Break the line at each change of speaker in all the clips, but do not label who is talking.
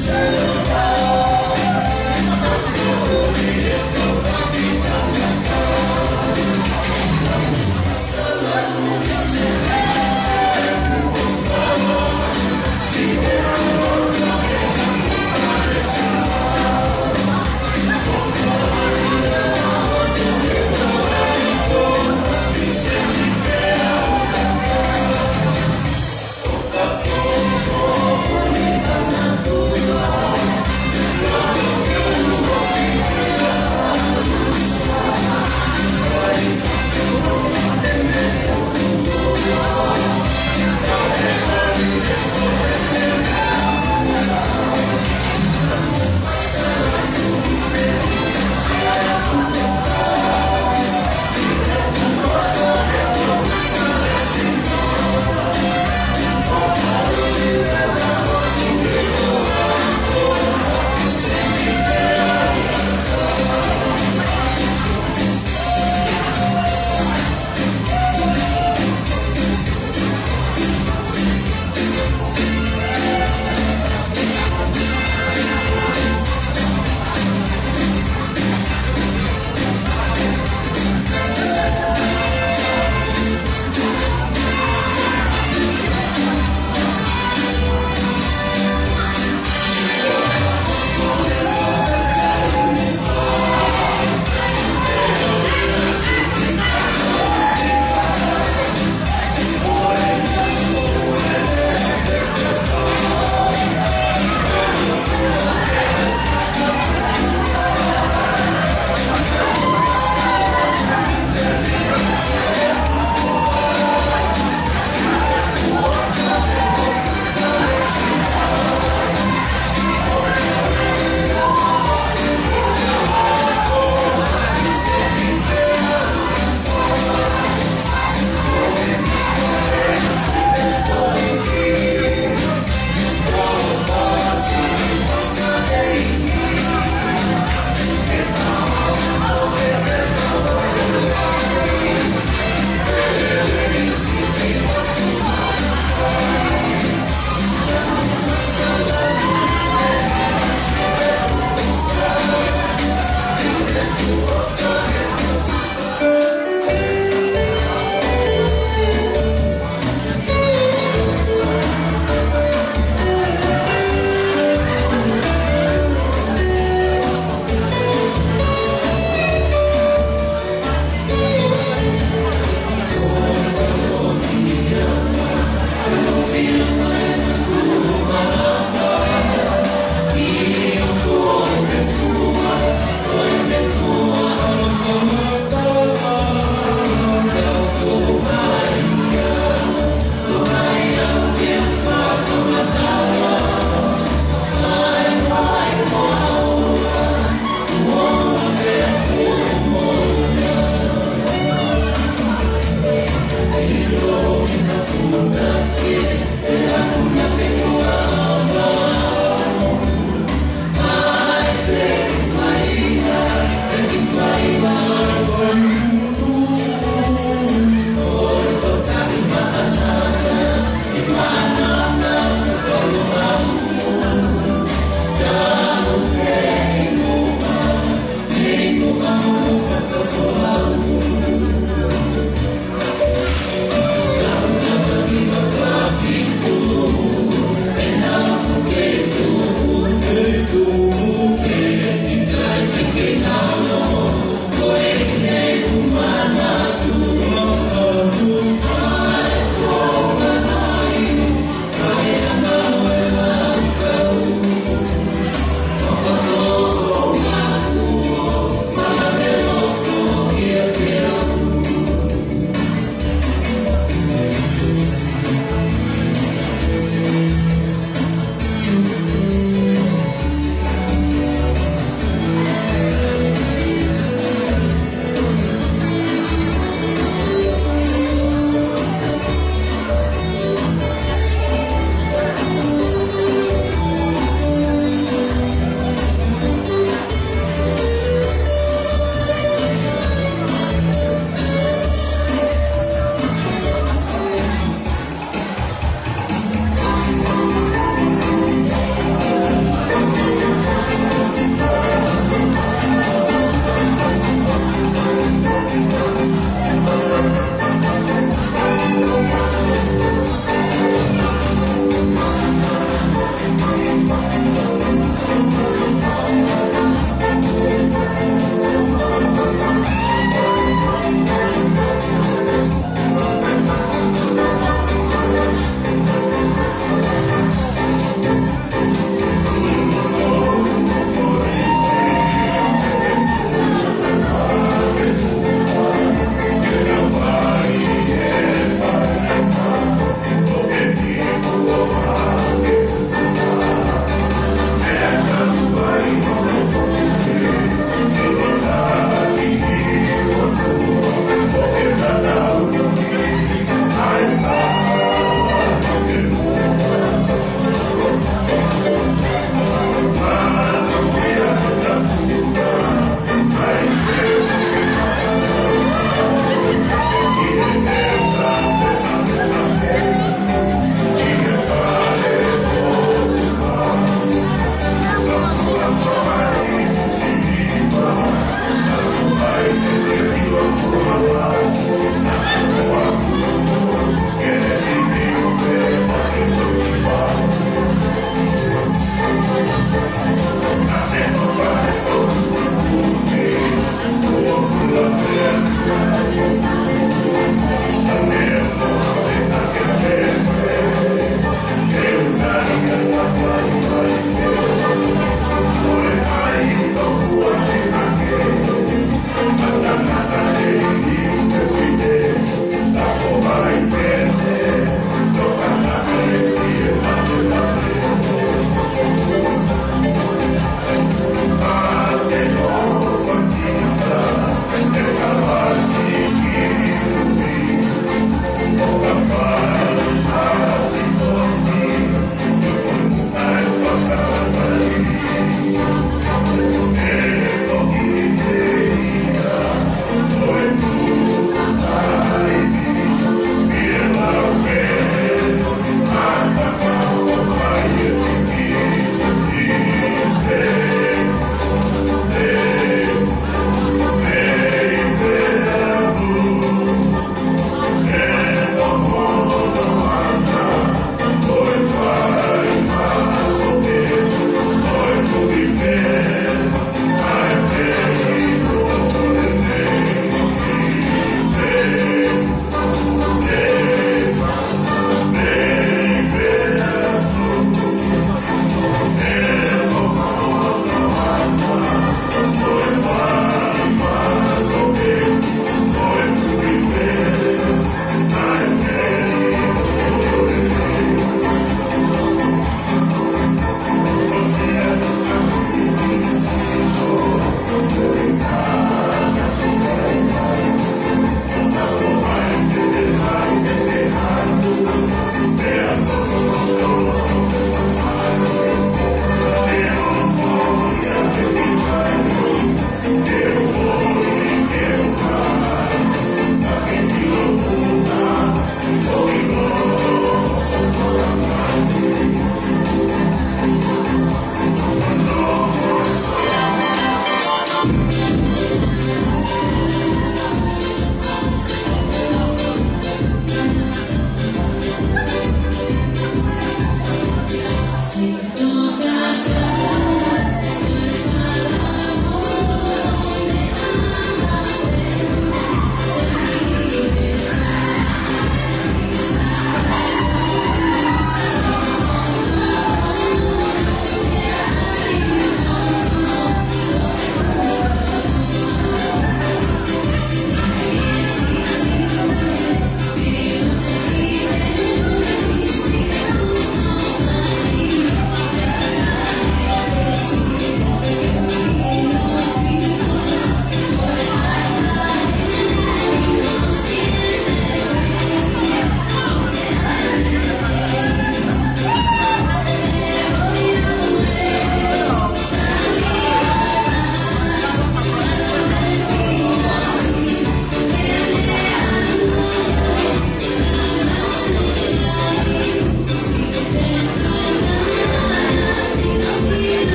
Say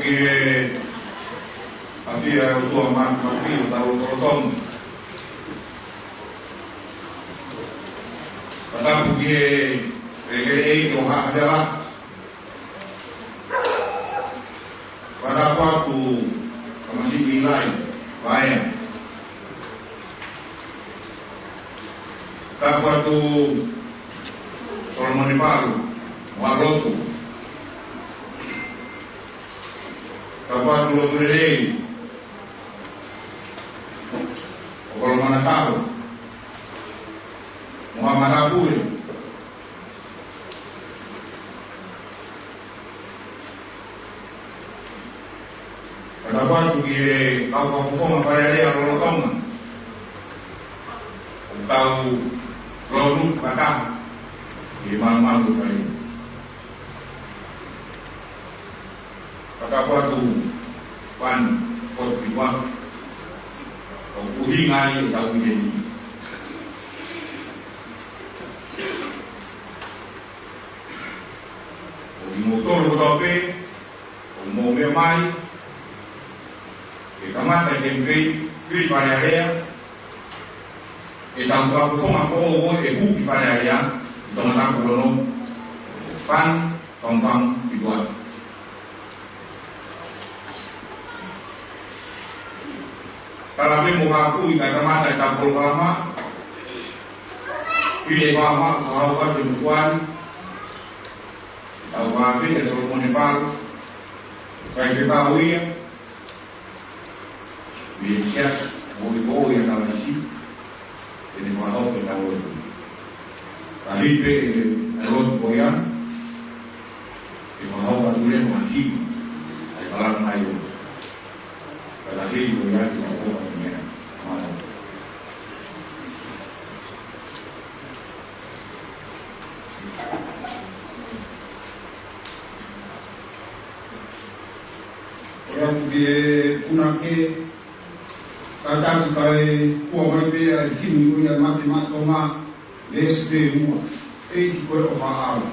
porque havia o tua mãe, o filho, da outra tom. Pada porque requerei o hak pada waktu masih nilai bayar. Pada waktu Solomon Palu, Warotu, pada waktu Logrelei, kalau mana tahu, Muhammad Abul, pada waktu kau performa pada dia rolong, tahu rolong kata, malam tu saya. Pada waktu pan fortiwan, kau uhingai tahu jadi. Motor berapa? Mau memai, kamar tempe, free pada area, tanpa performa forward, buku pada area, dengan aku fan, fang dibuat. Kalau kami mau aku ikan kamar dan campur lama, pilih lama, sahabat jempuan. Tahu apa ya Solomon Palu, saya ketahui ya, biasa boleh yang dalam isi, ini faham kita boleh. Tapi elok boyan, faham aturan mati, kalau mayu, kalau ini boyan kita faham aturan mana.
Dia punake kata kai kuah mai be kimi uya mati matoma lesbe mua ko o maal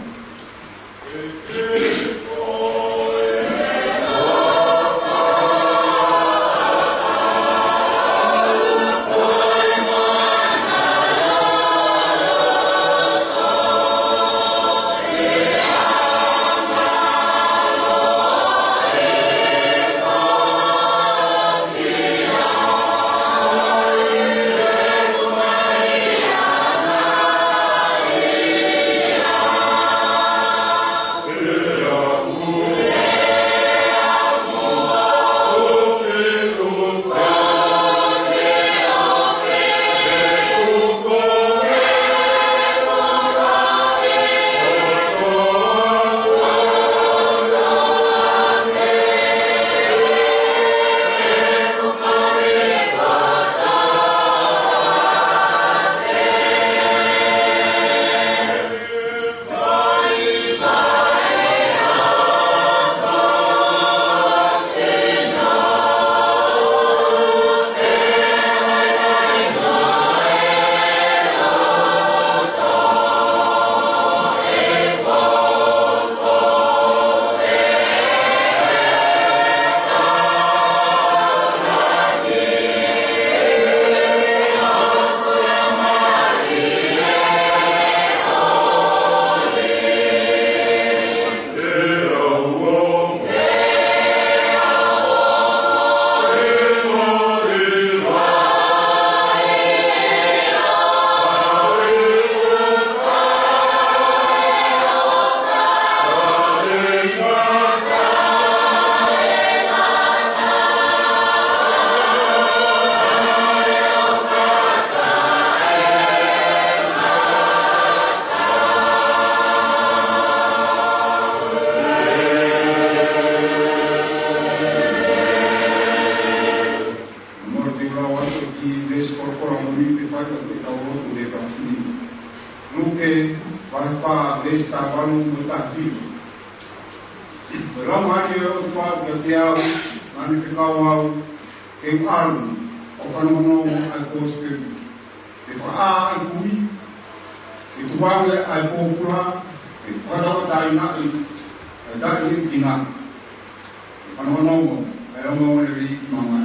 Anonomo, Elomo Ri Mama.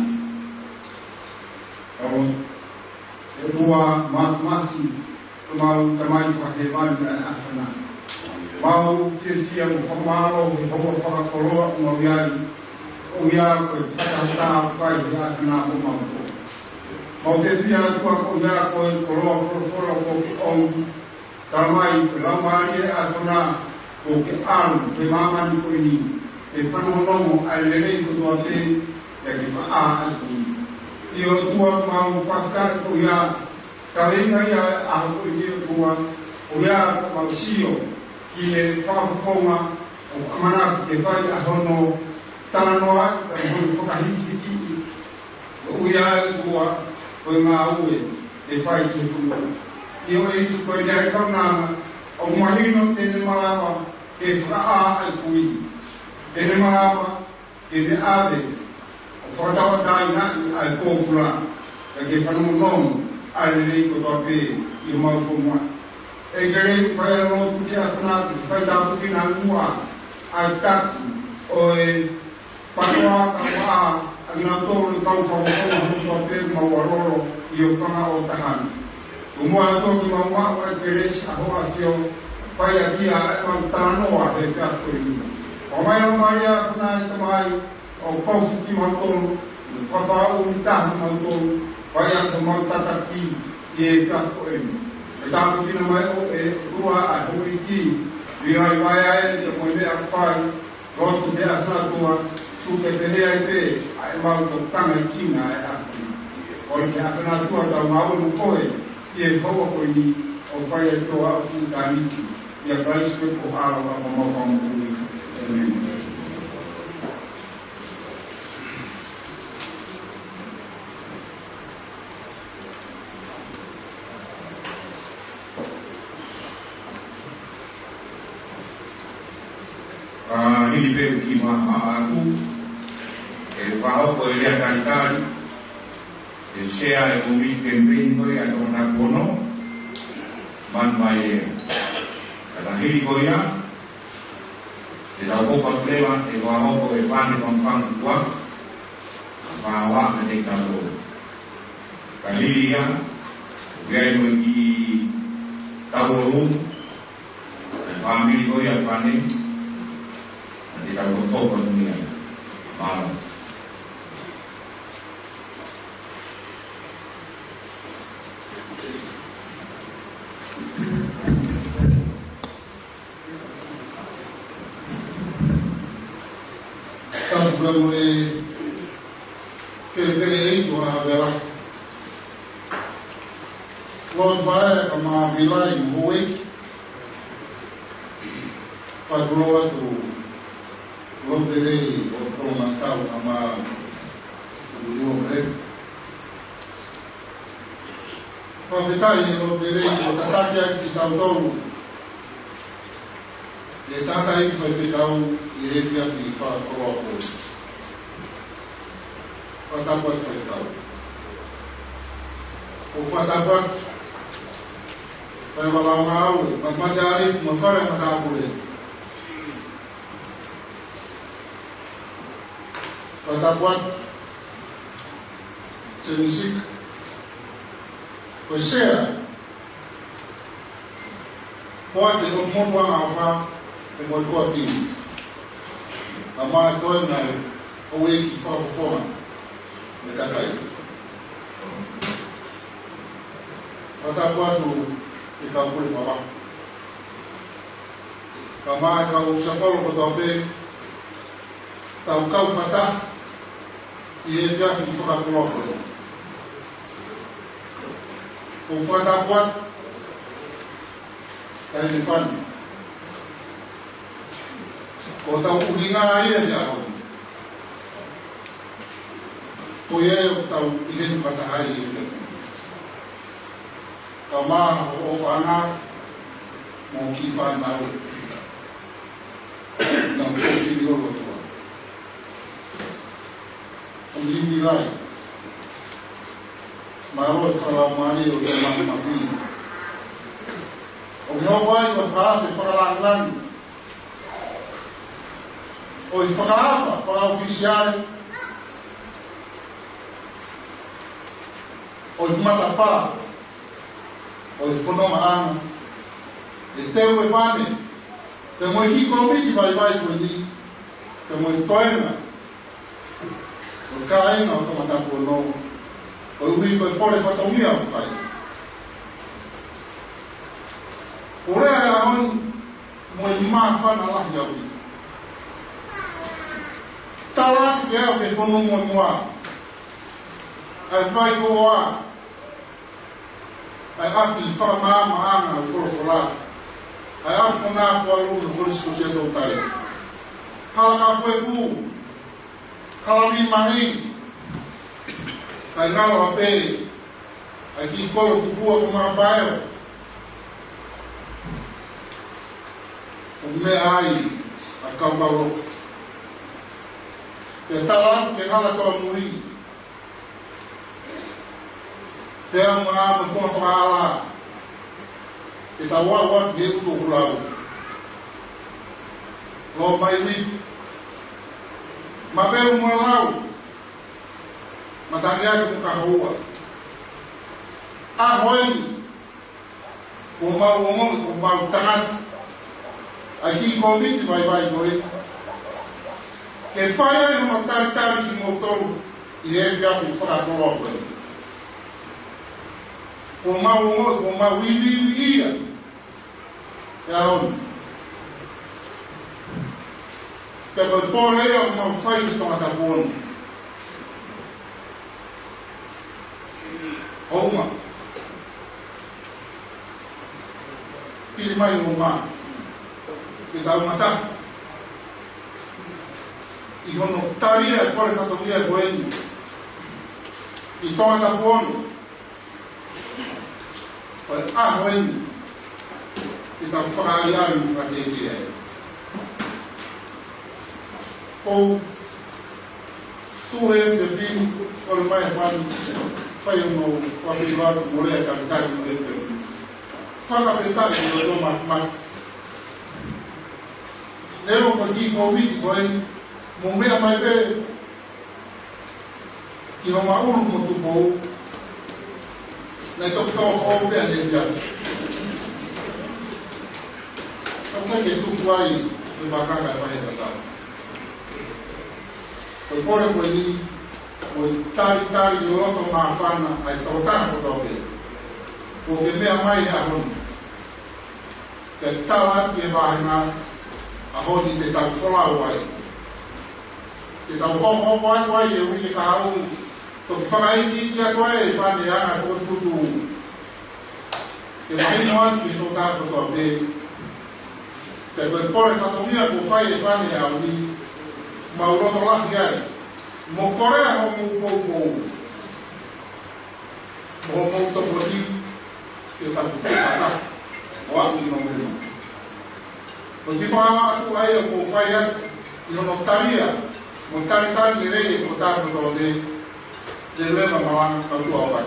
Etua Mati, Mau Tamai Pahevan and Afana. Mau Tirtia Pomaro, Homo Pakolo, Movian, Oya, Patata, Five Yatana, Mambo. Mau Tirtia, Oya, Kolo, on Tamai, Lamari, Afana, Oke Arm, the Mama Funi, the Panonomo, I relate to a thing that if I Io tua mau pakar kuya kalinga ya aku ini kuwa kuya mau sio ki pakonga amana ke pai ahono tananoa dan pokahiki kuya kuwa mau e pai ki kuwa io itu ko dia kona o mahino tene malapa ke fa ai kui tene malapa ke ne ave Fora da ina ai popula que fanono ai lei ko tope I mau kuma e gere fa no putia kuna fa da pina ngua ai taki o e panua ka agina to ka fa ko tope mau waroro io kana o tahan umua to ki mau wa gere sa ho atio fa ya ki a tano a de ka ko ni o mai no maria kuna mai o kofu ki maton papa o mita maton vaya to mata ki e ka ko e ta ki na mai o e rua a hori ki via vaya e mo me a pai ro to de a sa tua su ke pe ai pe ai ma to tanga ki na e a o ke a na tua ta ma o ko e e ko ko ni o vaya to a ku ta ni ya price pe ko a ro ma ma fa mo ni
Ini pe ki aku e fao ko ile kali e sea e umi campaign ko ya no na bono man mai ala hiri ko ya e da ko pa pleva e wa ho ko e fan kon fan kwa fa wa ne ka lo ka hiri ya ya no ki tawo family ko ya fani di dalam toko dunia malam.
Tanto que itu adalah Lord vai kama bilai muwek fagloa tu Lobere o toma kau ama lobere Fafitai lobere o tatakia ki tautou e tatai ki fafitau I hefia fi fa koropo Fatapat fafitau O fatapat Pai walau ngau Magmadari mafare matapure Fatapat semisik Kosea Pode o mundo afa e mo pode Ama toi na o e ki fa fo me takai Fatapat o e ka pule fa Kama ka o sapolo ko tope Tau kau fatah I e fia fi whakakoloko. Ko whatapuat, kai te whanu. Ko tau uhinga ia te aho. Ko ia o tau ihen whatahai I fia. Ka maa o whanga, mo ki whanau. Nau kōpiri oro tua. Jimmy Lai, Maro Falamani o te mahi. O me hau ai wa whaate whakalang lang. O o i whakaapa, whakaofisiare, o i matapā, o i whanonga ana, e teu e whane, te moi hiko miti vai koe ni, te moi toenga, o i kāenga o tamatapu o no, o i hui koe pore whatongia o whai. O rea e ahon, mo i maa whana lahi au i. Tala ke au ke whanonga moa, ai vai ko a, ai aki whakamaama anga o whorowhora, ai aki ko ngā whaeru no korisko se tau tai. Hala ka whaefu, hala mi mahi, ai ngaro a pē, ai ki koro kukua ko mga baeo, o me ai a kauparo. Pe tala ke hala toa muri, pe a mga me fua whakaala, e ta wawa ki e uto hulau. Lo mai wit, ma peru mo lau, ma tangi ake muka hoa. A hoeni, ko mau ongon, ko mau tangat, a ki komiti vai koe. Ke whaia e hama tari ki motoru, i e piafu whakakoroa koe. Ko mau ongon, ko mau iwi ia, e aoni. Pe koe pore ea o mau whai ki tonga tapuonu. Houma. Piri mai o maa. Ke tau mata. I hono taria e kore whatongia e koeni. I tonga tapuonu. Koe a hoeni. Ke tau whakaari mu whakeke e. Kou tu e te whiu kore mai whanu whai ono whawhiwatu morea kakitari mo e whiu. Whakawhetari o to mafumaf. Leo ko ki ko witi koe mo mea mai pe ki ho mauru mo tupou na tok tau whau pia ne whiafu. Kau ke tupu ai me wakanga e whahe tatau. Koe kore koe ni, koe tari o roto ngā whana ai tau tāna ko tau ke. Ko ke mea mai a honi. Ke tau ati e wāhenga a honi te tau wholau ai. Te tau koko ai e ui ke ka hau. Tō ki whakaiti ki atu ai e whane anga ko tutu. Ke wahino atu e tō tāna ko tau ke. Ke koe kore whatongia ko whai e whane a ui. Mauroto lahi ai, mo korea ho mou pou. Mo mou toko ni, ke tapu kata, o aku i nomeno. Ko ki whaama atu ai o kou whai atu, i hono taria, mo tari ni rei e ko tāku tō te rema malanga kau au wai.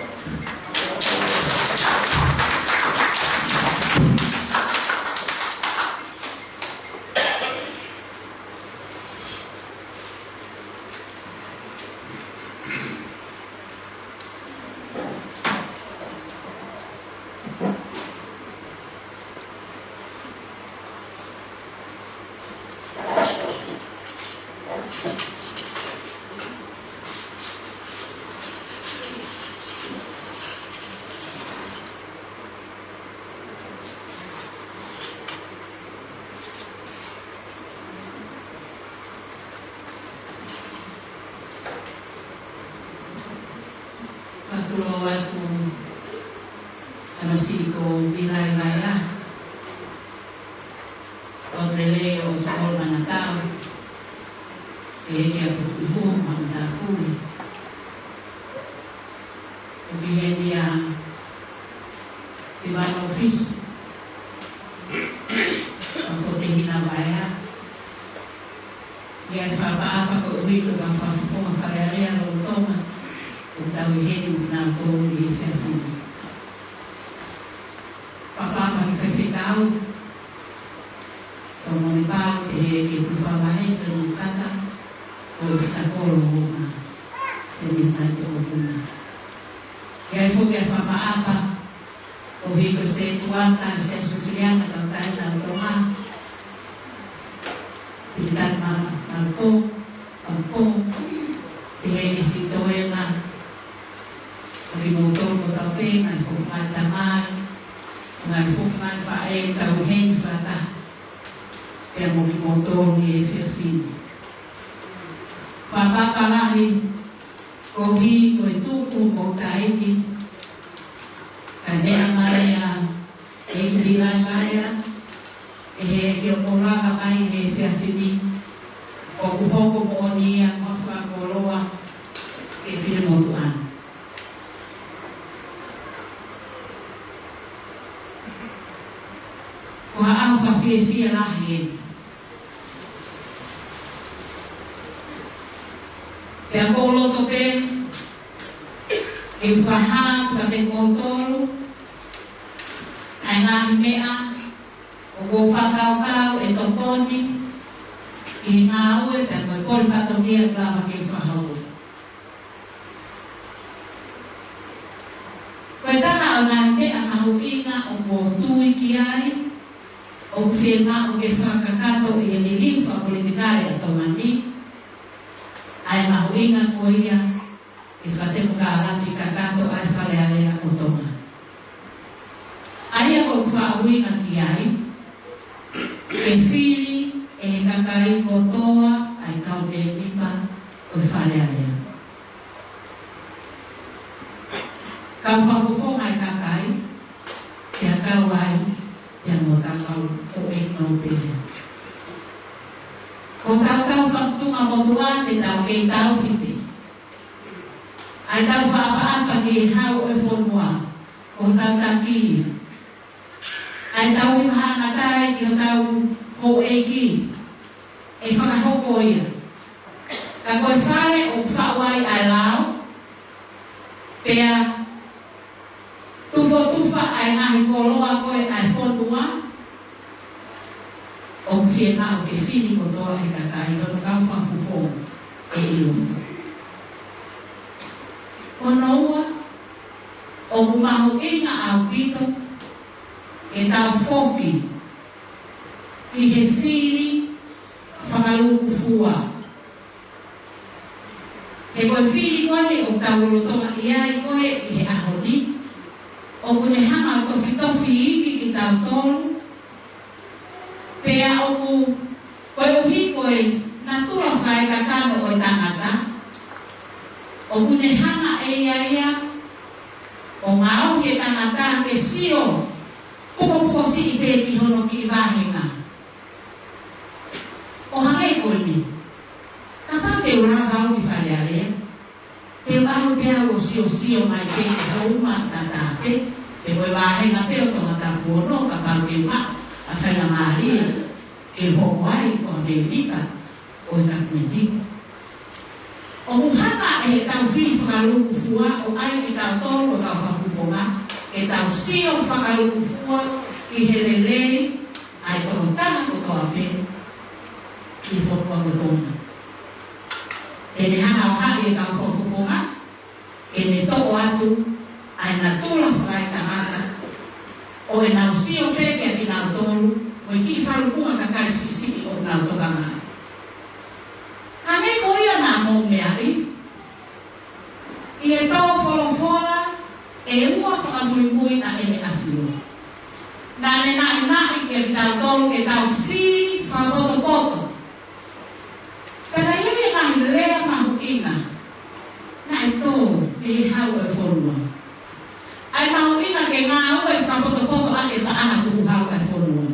So mo ni pa e ku pa ba he so kata sa kolo na sa mistake o kuna. Kaya po kaya papaapa o hiko sa tuwanta sa susiliang at ang tayo na utoma. Pilitan magpo, tihay isito yung rimuto ko taupin, ay pumataman, ay pumataman pa ay tauhin fata. Kaya mo rimuto ni Efirfin. Papapalahin, kohi ko ituko ko kaini, kane amaya, Laya, kaya mula kamay Efirfin, Oku-oku mo niya mafakoloa e filmotuan. Kung ang fa-fia lahin. Kaya kolo tope, ifahan pati motor, ay nahimea, o fatau-tau, etoponi, inawe pero por fatonia plava que fahau. Kuita onante amahuina o portui kiai o firma o que fakakato e elilimfa politikaria tomani ai mahuina koia e fatemu karati kakato ai falealea otoma. Ai o fahuina kiai e fili e kakai kotoa ai kau te lipa o whalearea. Kau whakufo ai kakai, te kau ai, te mo kakau o e no pere. Ko kau whaktunga motua te tau e tau hite. Ai tau whaapa ki hau e whonua, ko tau takia. Ai tau himahana tai ki o tau ho egi e whakahoko ia. Ka koe whare o whawai ai lao, pea tufa ai ngahi koloa koe ai whonua, o whiena o ke whini kotoa he kakai, rono kau whakufo e iunto. O noua, o kumahu inga au pito, e tau whoki, i he whiri whakaluku fua. He koe whiri koe o taulotonga iai koe i he ahoni. O kune hanga o tofi iki ki tau tolu. Pea o ku koe uhi koe natura whae kakano o tangata. O kune hanga e iaia o ngau he tangata ke sio puko si i pepi hono ki wahenga. O hangai koe ni. Kapa te ura vau i whalearea. Te wahu te au o sio mai te sa uma tatate. Te koe wahenga peo tonga tapuono kapa te ma a whaina maria. E hoko ai ko a meirika o e kakumetiko. O muhanga e tau whiri whakaluku fua o ai ki tau toro o tau whakuponga. E tau sio whakaluku fua ki he lelei ai toro taha ko toa peo. I whokua kotonga. E ne hanga o hae e tau whakuponga. E ne toko atu ai na tula whakai tangata. O e nau sio peke a ki nau tolu. O i ki wharukunga kakai sisi o nau tokanga. Hane ko ia nā mō meari. I e tau wholofora e ua whakamui na ene awhio. Nā ne nai ki a tau tolu ke tau whiri whakoto. Pera iwi ngahi lea mahu ina. Nā e tō e hau e whorua. Ai mahu ina ke ngā ua e whakoto a e paana kuhu hau e whorua.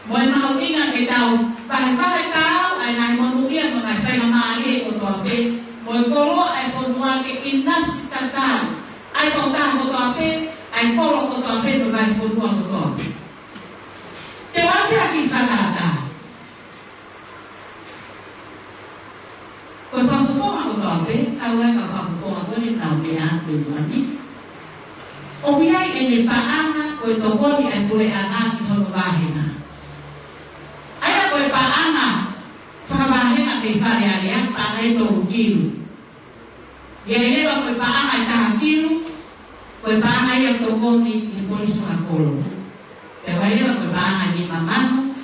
Moe mahu inga ke tau pahe tau ai ngai monu ia mo ngai whainga maa e o toa pe. Moe kolo ai whonua ke inasi tatau. Ai tau taha ko toa pe, ai kolo ko toa pe no ngai whonua ko toa pe. Te wapea ki whakata. Koe whakufonga ko toa pe, au e ka whakufonga ko ne tau pe a koe tuani. O miai e ne paanga koe tokoni ai pule ana ki hono wahenga. Koe paana whakawahenga me whare kilu. Ia lewa koe paanga I taha kilu, koe paanga ia tokoni I polisi makolo. Pe wailewa koe paanga ni mamano,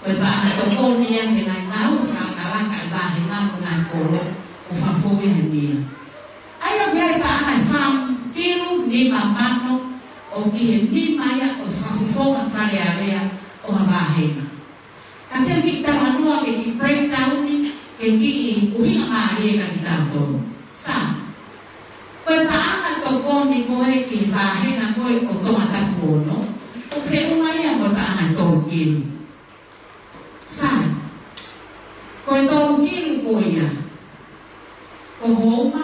koe paanga tokoni ia ke nai ngau, whakalaka I bahe ngau nai kolo, o whafowi hania. Aia biai paanga I wham kilu ni mamano, o ki he ni maia o whafofonga whare area o hawahenga. Ka te ki tawanua ke ki breakdown ke ki I uhinga maari e ka ki tātou. Sa. Koe paanga tokoni koe ki whahenga koe o tonga tapuono, o ke umaia koe paanga tolu kilu. Sa. Koe tolu kilu koe ia. Ko houma,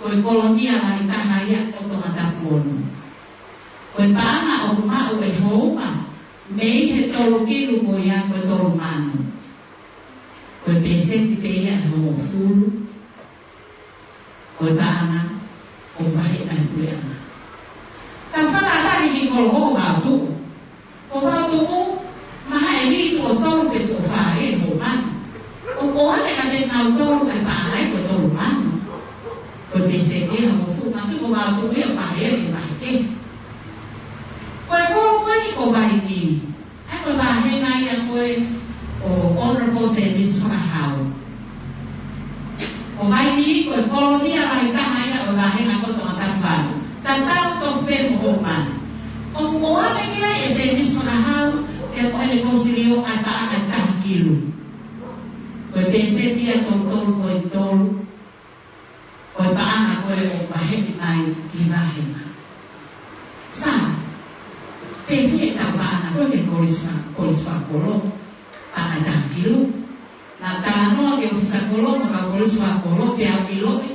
koe kolonia lai taha ia o tonga tapuono. Koe paanga o kumau e houma, mei he tolu kilu koe ia koe tolu manu. Koe peseti pe ia e homo fulu, koe paanga o mahi ai kuleana. Ta whakatari ni kolo ho wautu. Ko wautu mu, maha e litu o tolu pe to whae ho manu. O koane ka te ngau tolu kai paanga e koe tolu manu. Koe peseti e homo fulu, maki ko wautu ia mahe e mahe ke. Koe kolo koe ni ko mahi ki. Ai koe mahe ngai a koe o honorable service whakahau. O mai ni koe kolonia lai taha ia o lahenga ko tonga tampanu. Tatau to whe mo o manu. O moane kia e service whakahau e ko ele konsilio ai paanga I taha kilu. Koe peseti a tolu koe tolu. Koe paanga koe o maheni mai ki lahenga. Sa. Pehi e tau paanga koe ke koliswa kolo. Paanga taha kilu. Na tānoa ke ofisa kolono ka koliswa kolo pe au ilope.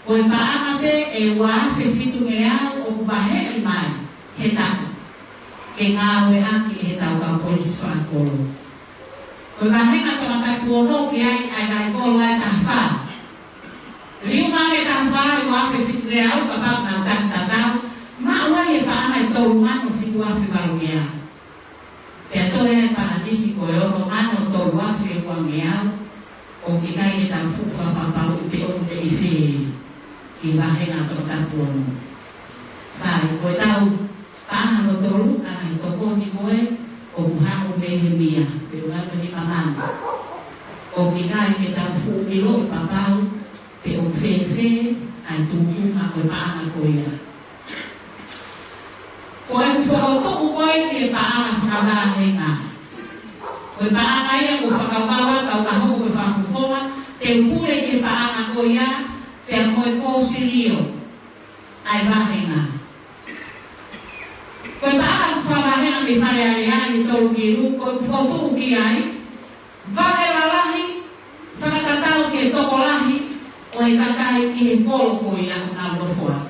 Koe paanga pe e wafe fitu me au o kubaheni mai he taku. Ke ngāwe aki he tau ka koliswa kolo. Koe pahenga tonga taku ono ki ai gai kolo lai taha. Riu mange taha e wafe fitu me au ka pau nau taku tatau. Ma'ua e paanga I tolu mano fitu wafe baru me au. Pe atoe e paradisi koe ono mano tolu wafe e kua me au. O ki kai e tau fufa papau I pe ono te I whee. Ki wahenga tō tapu ono. Sai, koe tau paanga no tolu, ana I toko ni koe, o muhango me he mia, pe uato ni mamanga. O ki kai e tau fuumilo I papau, pe o whee, ai tūkunga koe paanga koe ia. Koe whakautoko koe ki e paanga whakawahenga. Koe paanga ia ko whakawawa, tau kahoko koe whakafufonga, te upure ki e paanga koe ia, te koe kōsirio, ai wahenga. Koe paanga whawahenga me whare aleani tolu kiru, koe whotuku ki ai, wahe lalahi, whakatatau ki e toko lahi, o e kakai ki e kolo koe ia kuna lofoa.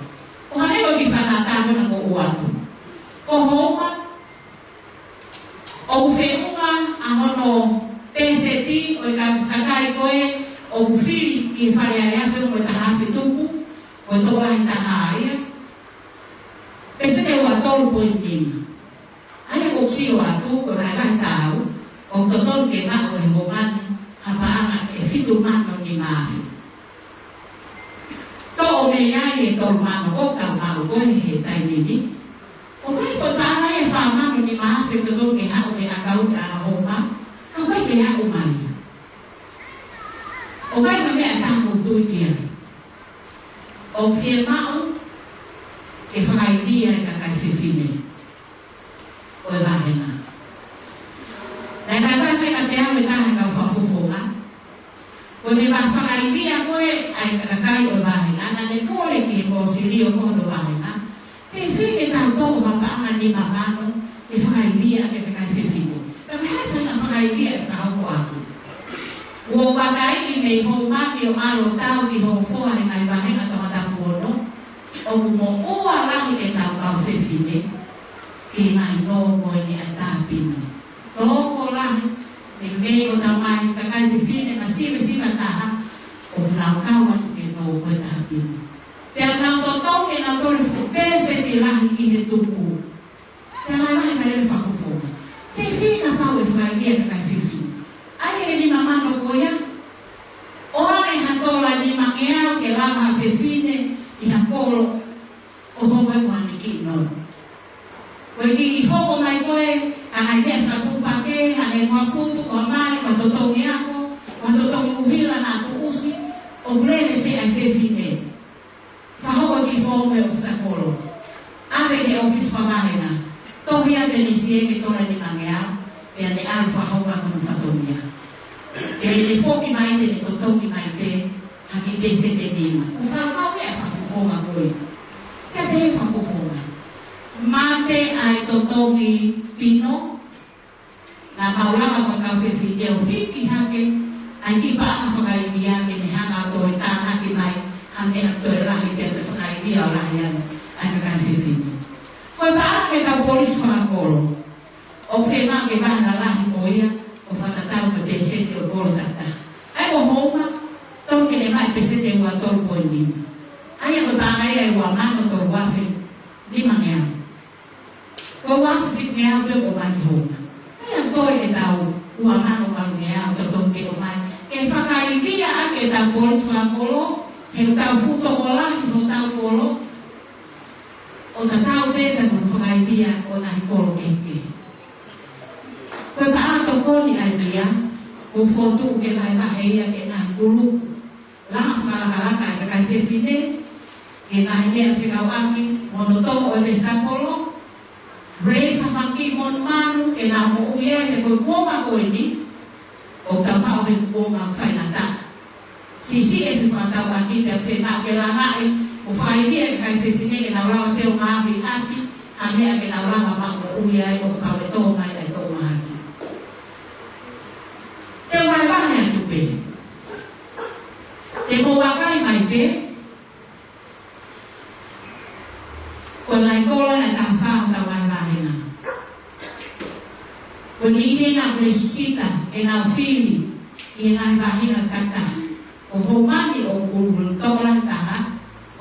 O haneko ki whakatatau na ko uatu. Ko homa, o uwhenunga ahono peseti, o e kakai koe, o ufiri ki whare aleafe o e taha whituku, o e toko lahi taha aia. Pese te ua tolu pointina. Aia ko sio atu, ko rai vai tau, o totonu ke mako e homani, hapaanga e fitu mano ni maafi. To o me iai e tolu mano, o kau mano koe he tainini. O kai ko tāna e wha mano ni maafi, totonu ke hao me akau te a homa, kau kai ke hao mai. O kai ma mea tāko tui kia. O fie mao, ke whakaidia e kakai whiwhine. O e wahenga. Nai kai kai ka te au e tahe kau whafufonga. Ko me whakaidia koe ai kakai o e wahenga. Na ne kore ki e kōsirio kono wahenga. Ke whike tau toko mapaanga ni mamano, e whakaidia e kakai whiwhine. Ka me hata na whakaidia e whakauko aku. Ua wakai ki mei hou mami o aro tau ki hou foa he ngai wahenga tamatapu ono. O mo ua lahi e tau kau whiwhine, ki ngai no moe ni a tāpina. Tōko lahi, ni mei o tau mai kakai whiwhine na siwa taha, o nau kau atu ke no moe tāpina. Pea nau tōtau ke nau tore pese ti lahi ki he tuku. Pea ngai lahi mai le whakufonga. Ke whina pau e whaigia kakai whiwhine. Ai e ni mamano koia, o hane fefine i hakolo o hoa wani ki no. Koe ki hoko mai koe, angai mea whakupake, hange ngā putu, kua mai, kua totongi ako, kua totongi uhila nā tuusi, o brele pe ai fefine. Whahoko ki whome o sakolo. Ave ke ofis whamahena. Tohia te nisi ke tore ni mangeao, pea ne aru whahoka kunu whatomia. E le foki mai te ne totongi mai te, haki te se te nima. Whakau e whakufonga koe. Kia te he whakufonga. Mate ai totongi pino, na maulama whakau whewhi eo hiki hake, ai ki paa whakaibia ke ne hanga koe tāna ki mai, ame a toe rahi te te whakaibia o rahi ane, ai kakai whewhi. Koe paa ke tau polisi whakakolo, o whema ke wahana rahi moia, o whakatau me pesete o kolo tata. Ai o homa, tau ke ne mai pesete ua tolu poini. Ai a koe paa kai ai ua mano tolu wafe, lima ngea. Koe wafu fit ngea ue o mai homa. Ai a koe e tau ua mano kalu ngea o tau ke o mai. Ke whakaibia ake tau polisi whakakolo, he tau futo kola, he tau kolo, o ta tau pepe mo whakaibia o nai kolo eke. Koe paato koni ai bia, o fotu ke kai waheia ke nai kulu, langa whalakalaka e kakai whewhine, ke nai mea whikawaki, monoto o e pesakolo, reisa whaki mon manu, ke nā mo uia he koe kuonga koe ni, o tau pao he kuonga whainata. Sisi e whiwhakatau aki te whenau ke langai, o whaibia ke kai whewhine ke nau rawa teo ngāwi aki, a mea ke nau rawa mako uia e o kau e tō mai e tō mahaki. Te wai wahe atu pe. Te mo wakai mai pe. Ko nai kola na tau whao tau wai wahe na. Ko ni ine na blesita e nau whiri i e nai wahe na kata. O homani o kuru tola taha,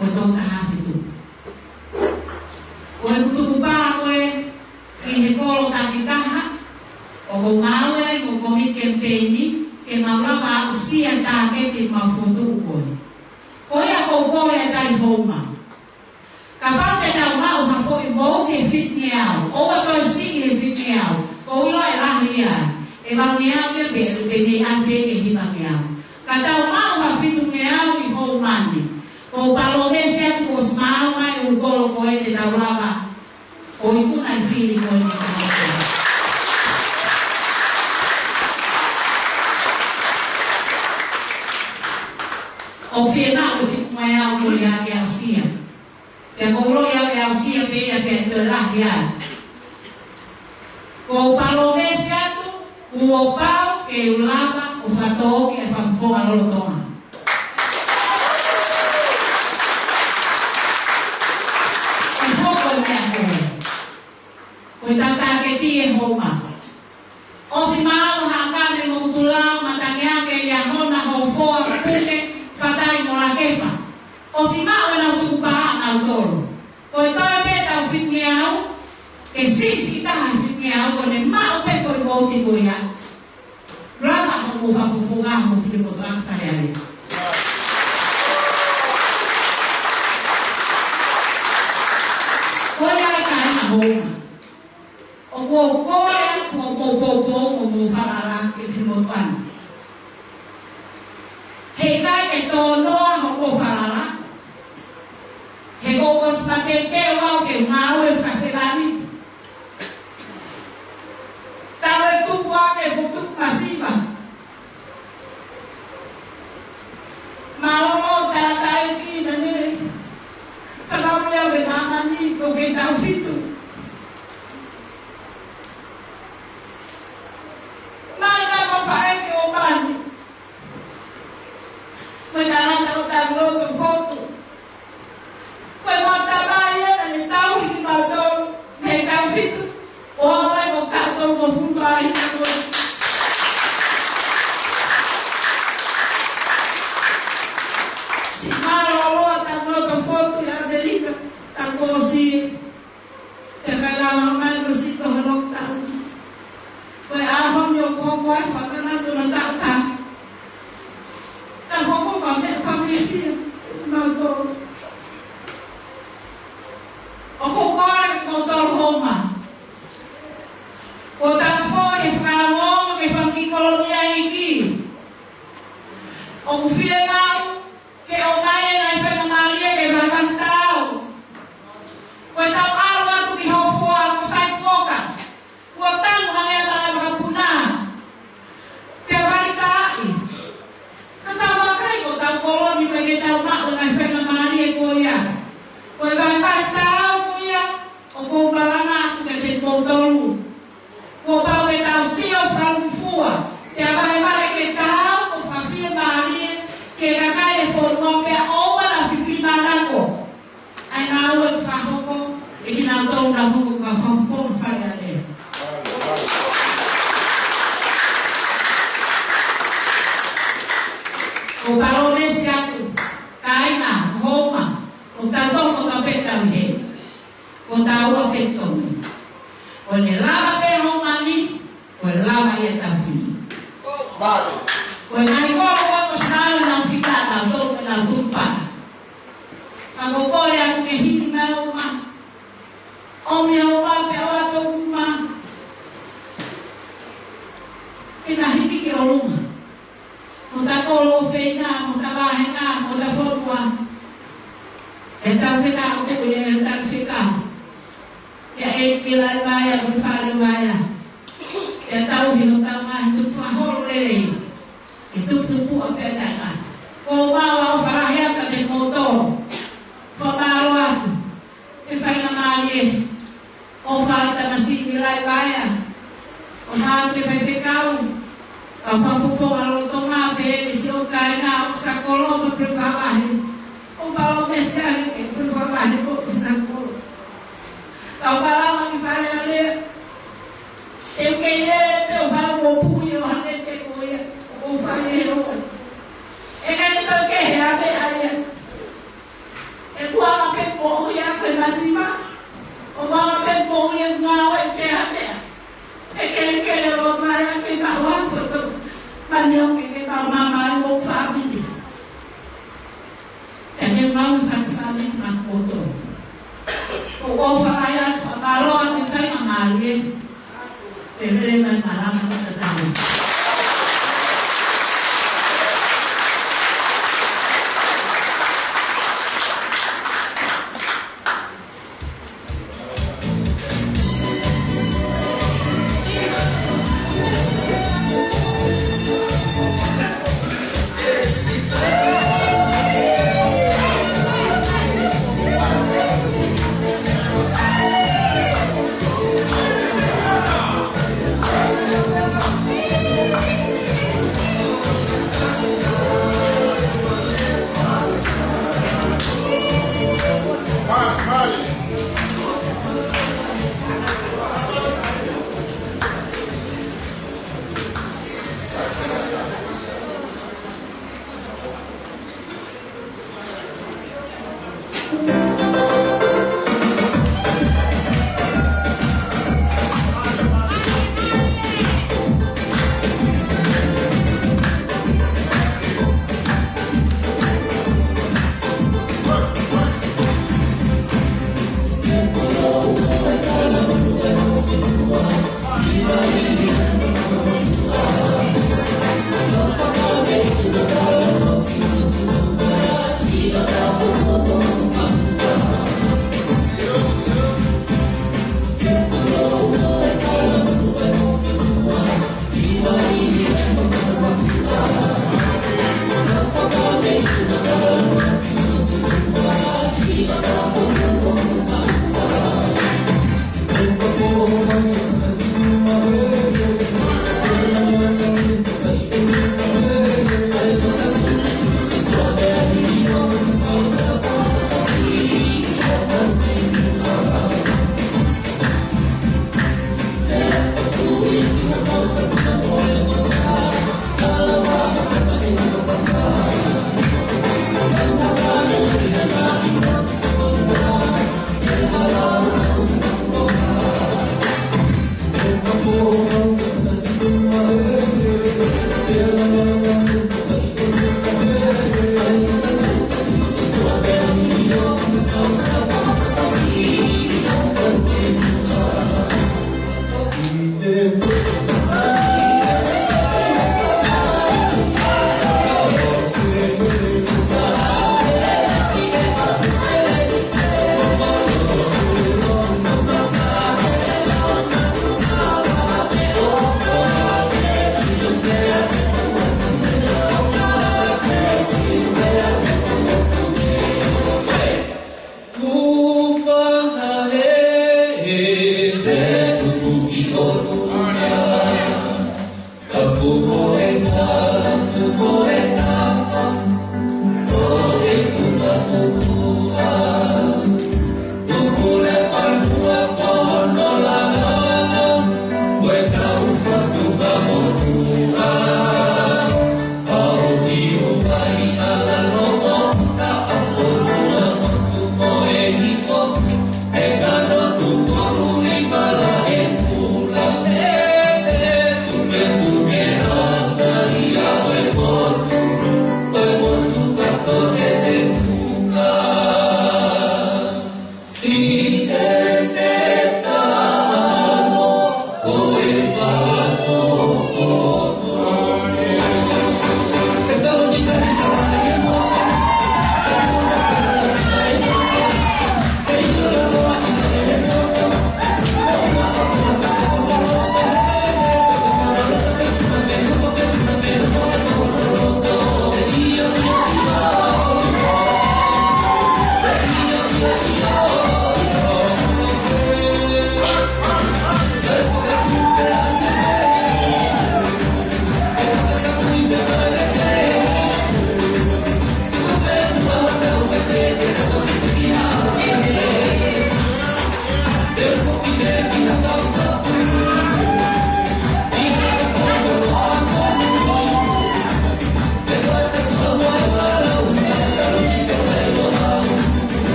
o tō taha whitu. O e kutukupa koe i he kolo taki taha, o ko maue, o ko mi kempeni, ke maulawa o sia tāke te maufotu koe. Koe a kou koe a tai homa. Ka pau te tau mau hafo i mou ke fitni au, o a koe singi he fitni au, ko ilo e lahi ai, e mauni au ia pe e te me ante ke himangi au. Ka tau mau hafitu nge au i hou mani, ko palome se atu o smau mai u kolo koe te tau rawa, o i kuna i fili koe ni koe. O whiena o fitu mai au kore a ke au sia. Ke koro ia ke au sia pe ia ke te rahi ai. Ko palome se atu, ua pau ke ulava o whatoo ke e whakufonga lolo tonga. E hoko mea koe. Koe tata ke ti e homa. O si mau hangane mo tulau matangeake ia hona ho foa puke whatai mo la kefa. O si mau e nau tukupaha nau toro. Koe toi peta o whitngi au, ke sisi taha whitngi au, kone mau pefo i mouti koe ia. Rama ho mo whakufunga mo whilipo toang kare ale. Koe ai ka ina homa. O koe mo mo wharara ke whilipo toang. He kai ke tō noa ho ko wharara. He ko spate ke wau ke ngau e whaserani. Tau e tupu ake ko tupu masiva. tau na mungu ka whawhoro whare a lea. O paro mesi atu, ka aina, homa, o tatong o ka peta uhe, o ta ua petome. O ne lava pe homani, o e lava ia ta fini. O e nai koro wako snau na whitata, o tō na tupana. Ka kokore atu ke hini mea uma, o mea uma pe ora tō uma. Ina hini ke o runga. Mo ta kolo whenā, mo ta wahenā, mo ta whotua. E tau whenā o kuku e tau whenā. E e kila e waia, o whare waia. E tau hi o tau mai, tu whahoro lelei. E tupu a pētai mai. Ko maua o wharahiata te kōtoro. Whamaro atu. E whaina mai e. O whaata masini lai waia. O hātu e whai whekau. Ka whawhupo alo tō ngā pēri si o kai ngā o sakolo ma pre whakahi. O pao mesi ari ke pre whakahi ko pre sakolo. Ka o kalama ki whare a lea. E kei lea pe o whare o pui o hane te koia. O whare e roa. E kai le tau kehe a pe a lea. E kuanga pe kohu ia koe masima. O wanga pe kohu ia ngā o e ke a pea. E kele roa mai a ke tau a whato. Paneo ke tau mamai o whamini. E he mau whasipani ma koto. O whai a whamaroa te taima mai e. Te mere mai marama o te tau.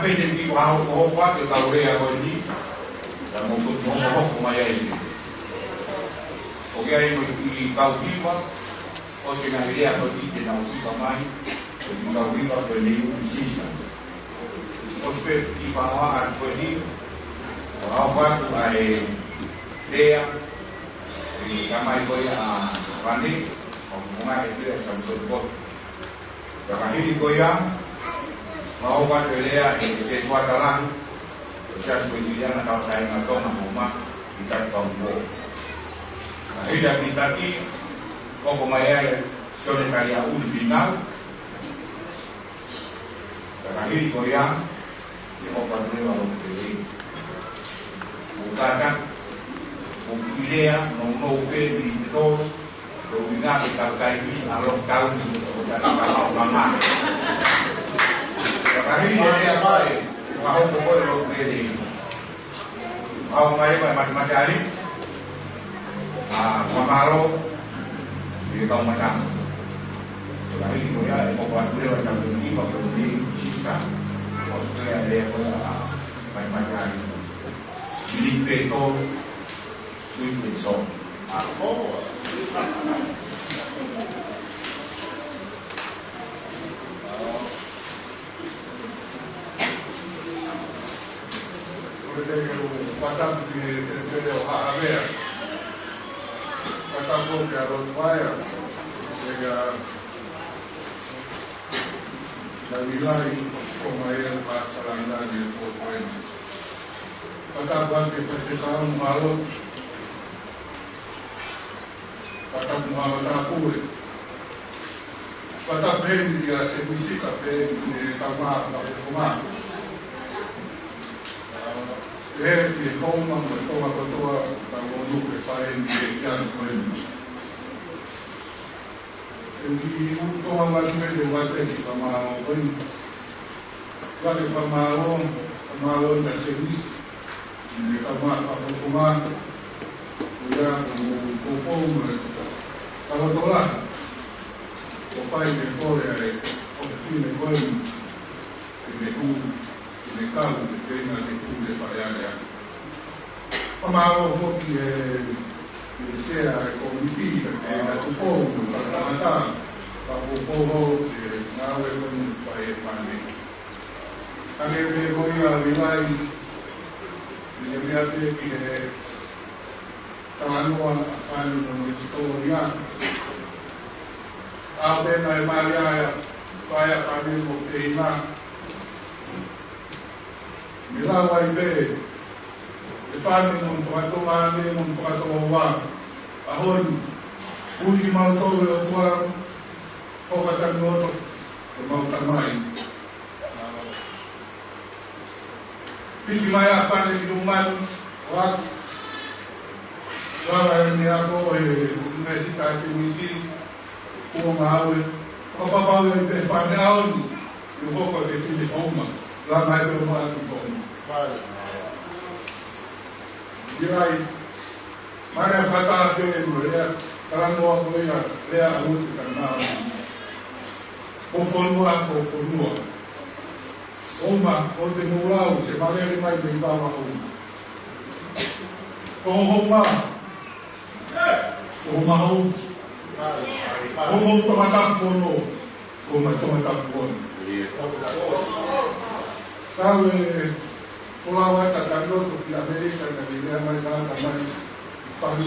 pede di wow oh what the Korea ini dan mau ngomong kumaya ini oke ayo di kau tiba o se na idea ko di na ukipa mai di kau tiba ko ni usisa o se di fawa ko ni o what ai idea di kamai ko ya pandi o mga idea sa so kahili ko ya mau buat idea sesuatu lah proses penelitian atau saya atau nama kita tahu nah ini dari tadi kok pemain sore kali awal final kahili ko ya di obat lewat ini bukan idea no ke di terus Rubina kita kaji alok tahun sudah kalau lama. Sekarang ini dia baik. Mau pokok lo beli. Mau main macam-macam hari. Mamaro di kau macam. Sekarang ini dia mau buat beli macam ini, mau beli sisa. Australia dia macam-macam hari. Beli peto, sweet and sour.
Patap di Australia, patap pun ke Australia, sehingga dari nilai pemain pasaran di Australia. Patap bagi festival malu, patap malu takut, patap beri dia semisi kape di kamar rumah. Di koma kotoa tamu ke fare di piano quello. Di koma valime de wate di famao quello. Vale famao da service di kama afuma. Udah popom kalau tolak. O fai de core ai o fine quello. Di caso che tenga le cure fare ma ho che sia convinta che la tuo la realtà fa un po' che nawe con fare mani anche voi arrivai mi abbiate che stanno a fare una storia appena Maria vai a fare un tema Mila ibe, ifani mun patoane mun patowa, ahon uli malto lewa, kokatan noto, mau tamai. Pili maya fani duman, wak, wala ni ako universitas misi, kumawe, kapapawe ibe fani ahon, yung koko defini homa, lamay ko mo ating homa. Dirai, mana kata dia dia kalau mau boleh dia alut karena kofonua, oma, onde mulau, sebagai lima ibu bapa oma, tomatak pono, tomatak pono. Kalau Pulau Tatanglo di Amerika dan di Amerika ramai faham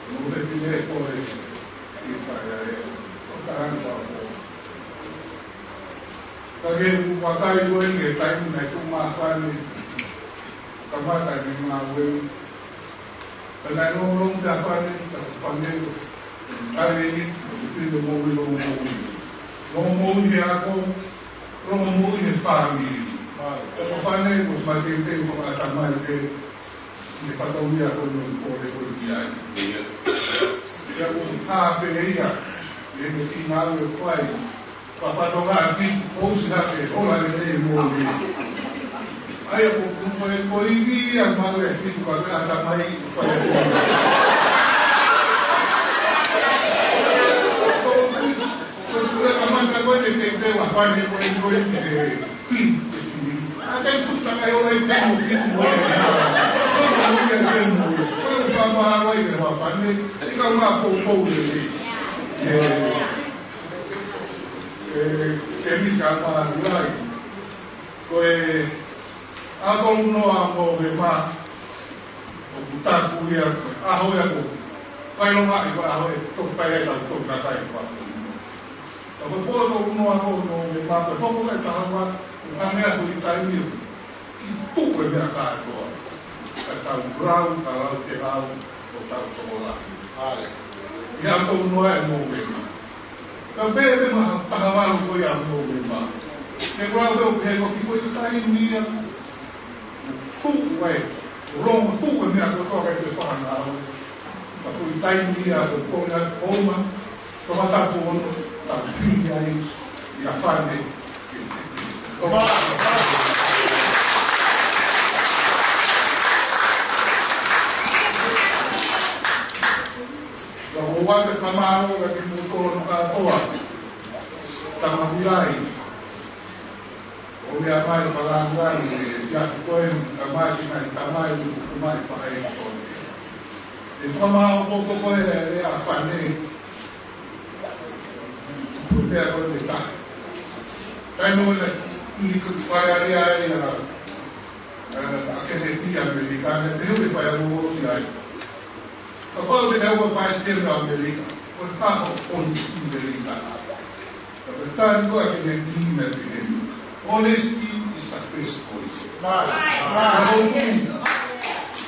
mungkin ini boleh kita orang bawa. Tapi wakai gue nggak tahu naik rumah faham kamar tadi mahu. Karena ngomong dah faham panggil hari ini itu ngomong dia aku ngomong dia faham. Kalau fane bos mati itu pengalaman itu di Fatawia pun boleh berbiaya. Dia pun apa dia? Dia mesti malu kuai. Papa doa sih, oh sudah ke, oh lagi ni boleh. Ayah pun ini yang malu sih kalau ada mai kuai. Kalau kaman kawan dia tengok apa ni kuai ni. Até suka kayo ay temo dito mo. Ano mo yan temo? Ano pa mahaway na mapani? Ikaw nga po ulit. Kemi sama mulai. Koe ako no amo me ma. Buta kuya aho ya ko. Kayo nga iba aho to pare ta to kata iba. Ako po no ako no me ma ko ko ka tawa. Kami ako itayo. Itu ko me aka ko. Kata brau kalau terau o tau somola. Ale. Ya ko no ai mo me ma. Kabebe ma pagawalo ko ya mo me ma. Ke brau ko pego ki ko itayo ni tuai rong tu ko me ako ko ka te pa na. Ako itayo ni ako ko na oma. Ko mata ko no ta fin ai ya fane. Como Lo guarda famaro che mi torno a toa. Tama bilai. O mi amai palangani ya koen amai na tamai kumai pa ai ko. E famaro poco ko e a fane. Pude a ko de ta. Dai no ni ko fare ai a Kennedy americana deu de fare o ai. Kapag dinawa pa sa Amerika, kung kako on Amerika. Kapag ko ang Kennedy na din. Honesty is the best policy.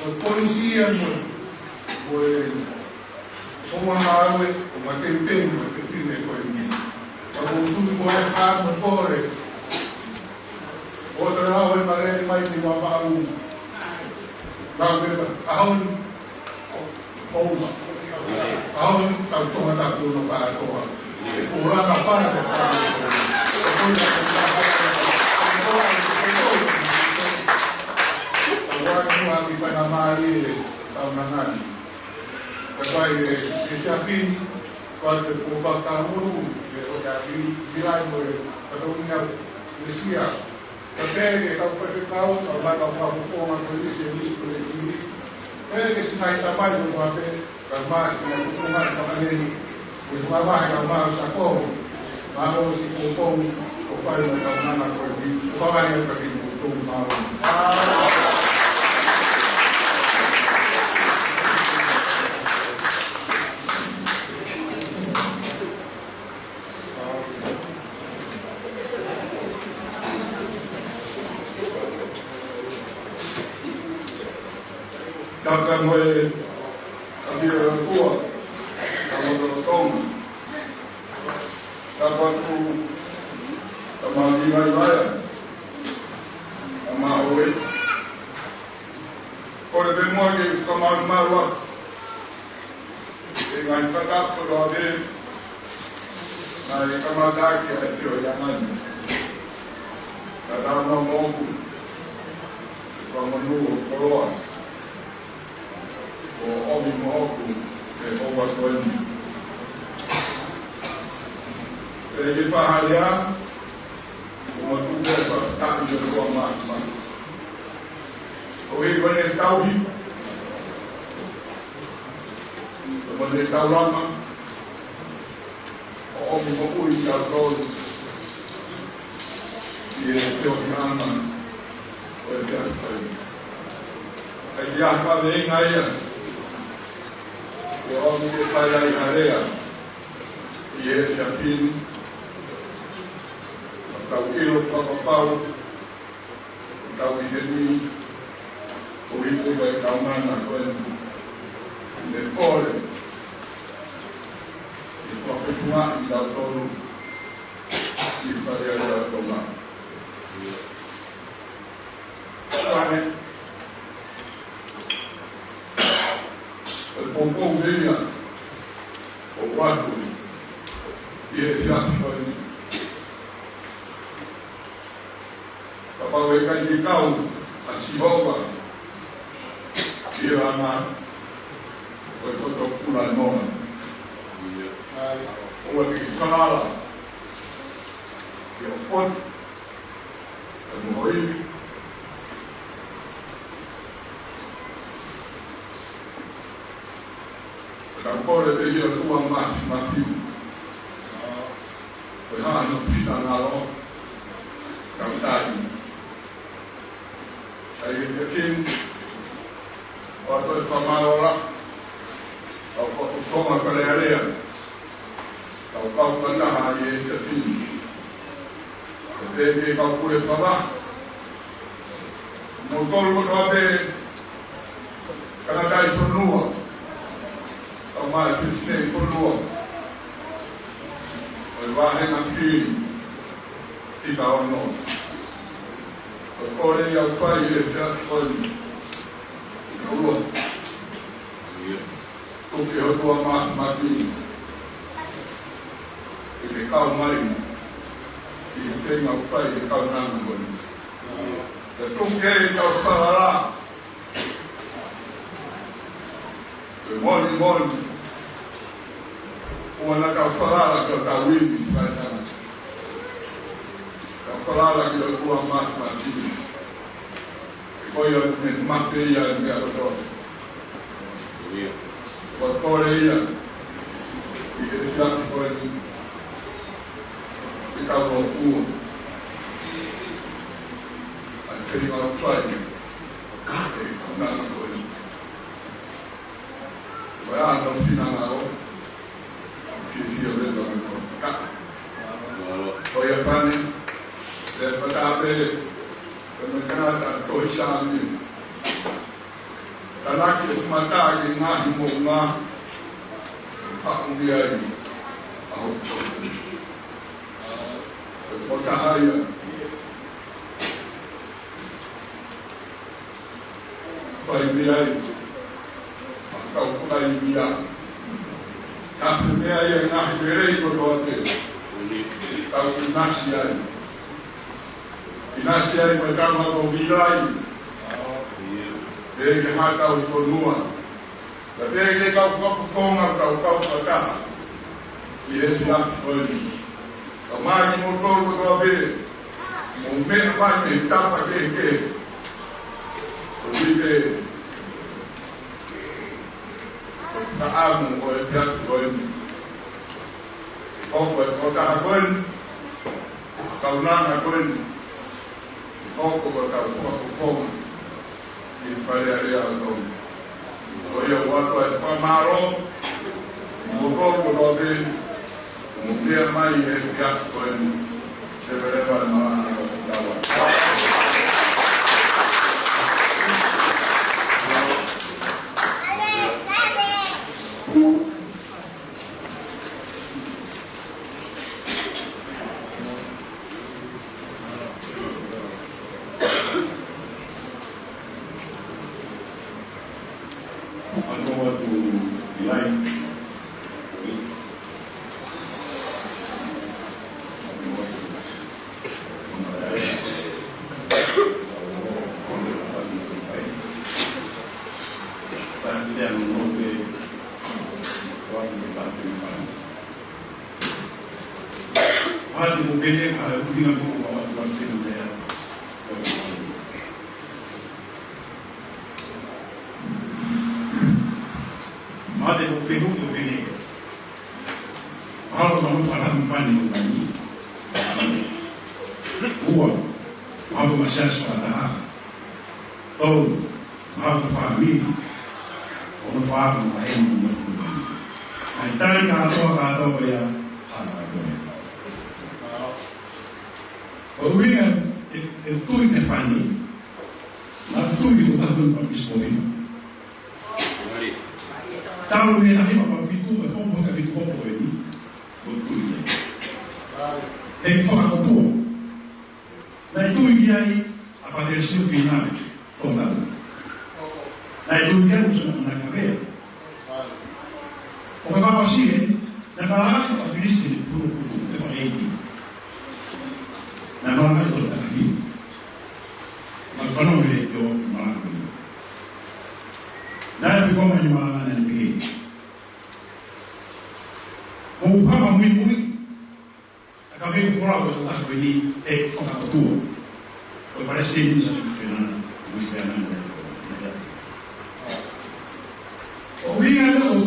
Ang polisiya mo, kung mamawe, kung matinteng, matinteng ko hindi. Kung gusto mo ay kamo po rin, o tarawin pa rin may tinamang ahon Oma. Ahon tagtungan ako ng paato. Ura na pa na Awag mo ang ipanamali ang nangan. Kapag siyapin, pag upag kamuro, bilay mo katong niya Lucia. Kasi ikaw pagkakaw, ang mga kapupungan ko ni siya mismo na hindi. Kaya kasi nahitamay yung mga kalma, kinakutungan pa kami. Kung sumama, kalma sa ko, maro si Pupong, o paano na kalma na ko, upamayag kami Pupong maro.
Dapat mulai ambil tua, sama tong. Dapat ku sama lima bayar, sama awet. Kalau semua ke sama marwah, dengan tetap berada, naik kemadaki itu jangan. Kadang mampu, kalau menunggu keluar. O homem morto ou a coisa. Ele vai olhar uma tudo para estar de boa máxima. O ele vai estar o rico. O vai estar o lama. O homem morto e a coisa. E ele se organa. O ele já foi. Ele já está bem aí. E homem que sai da areia e esse afim está o quilo para o pau está o ingênio o rico vai calmar na coisa depois e para continuar e dar todo e fazer a tomar el pompón veía o cuatro y decía capaz de calificado a Chihuahua y era más pues otro pula no o el que sonaba y el fuerte el morir
kore pe yo tua mati. Ko ha no pita na lo. Ka tai. Ai ke kin. O to pa marola. O ko ma ko le ale. O ka ko na ha ye ke kin. Ke ka ko le pa ba. No tol mo be kana dai tonua o mai pisne tonua o va he na ki ti ka ono o kore ya pai e ja kon ka uo ko ke o tua ma ki e ka mai i te nga pai e ka na ko the Tunke of Parara. The morning, when I got Parara, got a weed right now. The Parara got a poor man, before you have Matia and the other dog. But Korea, we get a young boy because of food. Kaya nga play na ko ni wala no sinangaro ki rezo ko ka o ya fane de patabe no kanata to shani talaki smata ki na mo na pa undia ni au ko ta haya Pai ai, kau kulai dia. Kau ai nak berei berdoa. Kau inasiai. Inasiai macam apa bilai. Dia mata usunua. Tapi kau kongar kau kata. Ia siap beli. Kemari motor berdoa be. Mungkin apa ni tak pakai. Vive na amo o e piato o e kota hakoen kaunana koen oko o koma i pare area o ia wato e pamaro mo korpo o be mo dia mai e piato koen se vereva na dawa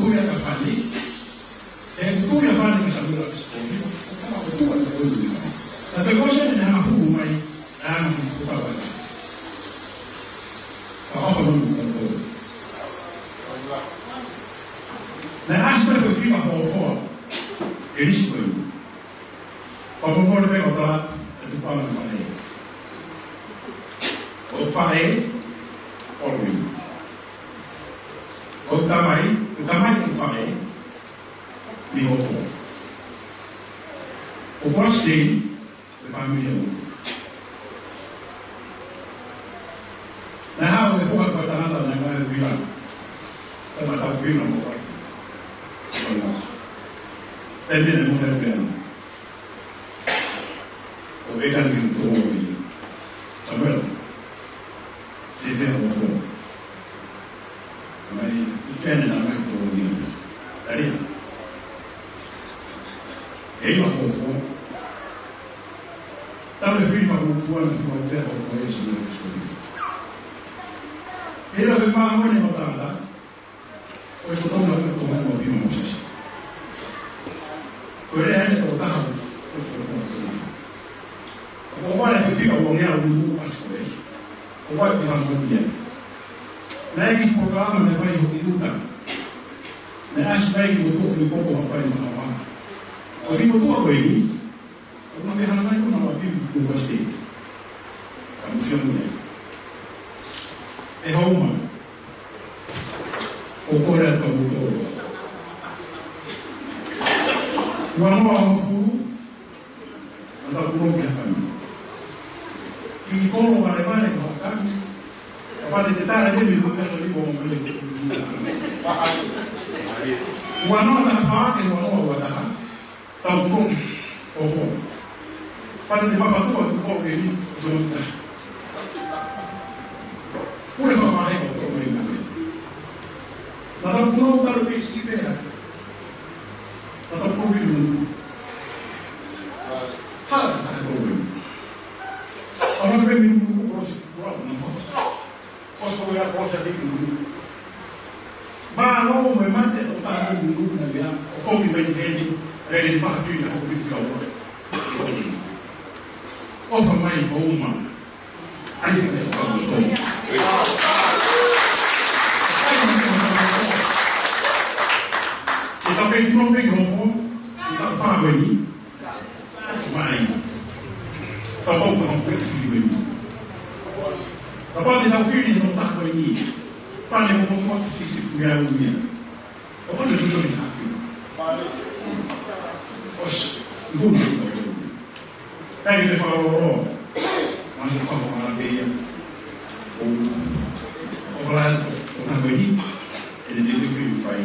kutuya kafani. Kutuya fani kasabula kisikoni. Kama kutuwa kutuwa. Na pekosha ni hama huu mai. Na hama kutuwa wala. Kwa hafa nungu kutuwa. Na aspa kufika kwa ufoa. Elishi kwa yu. Kwa mongole peka utawa. Atupama mfane. Ufane. Orwi. Utamai ufane. Ni ofo. Watch day, the family. Na hapo umefua kwa talanta na ngazi bila. Kama takwina mwa. Tende na mwana pia. Obeka ni mtu mmoja. Samuel. Ndiye ofo. Mai ikene na mtu mmoja. Daria. Ele vai conforme. Então, meu filho vai conforme a terra ao conheço do meu escolhido. Ele vai falar, não é notar lá. Hoje eu estou tomando uma vida, não sei se. Ele ainda voltava. O pai fica o homem ao mundo mais coisa. O pai fica o homem. Não é que o programa não vai o não é acho que o doutor foi pouco rapaz na mão. Oribo tua kweli, kuna mihana kuna wabibu kukwasi. Kamushoni. Hauma. Okora tabuto. Wano wafu atakuroga kama. Kikono wale wale kwa kama. Apate tetara hivi kwa libo mbele. Wano atafake wano wadaha. Tau pun, ofo. Pada di bawah tu aku kau ini sudah. Pura sama ayah kau ini. Nada pulau taruh di sini ya. Nada pulau ini. Hal nada pulau ini. Orang berminum proses pulau ni. Proses ya proses di dulu. Malu memang tidak tahu dulu nabi ya. Kau dibenci. Ele faz tudo na rua agora. Ofa mai uma. Aí é o então bem não bem não. Então faz aí. Mai. Tá bom não pode filho. Tá pode não filho não tá aí. Faz um pouco se puder o minha. Pode não não Os guru kaya ni Faraó mano kamo na beia o oral na beni ele deve vir vai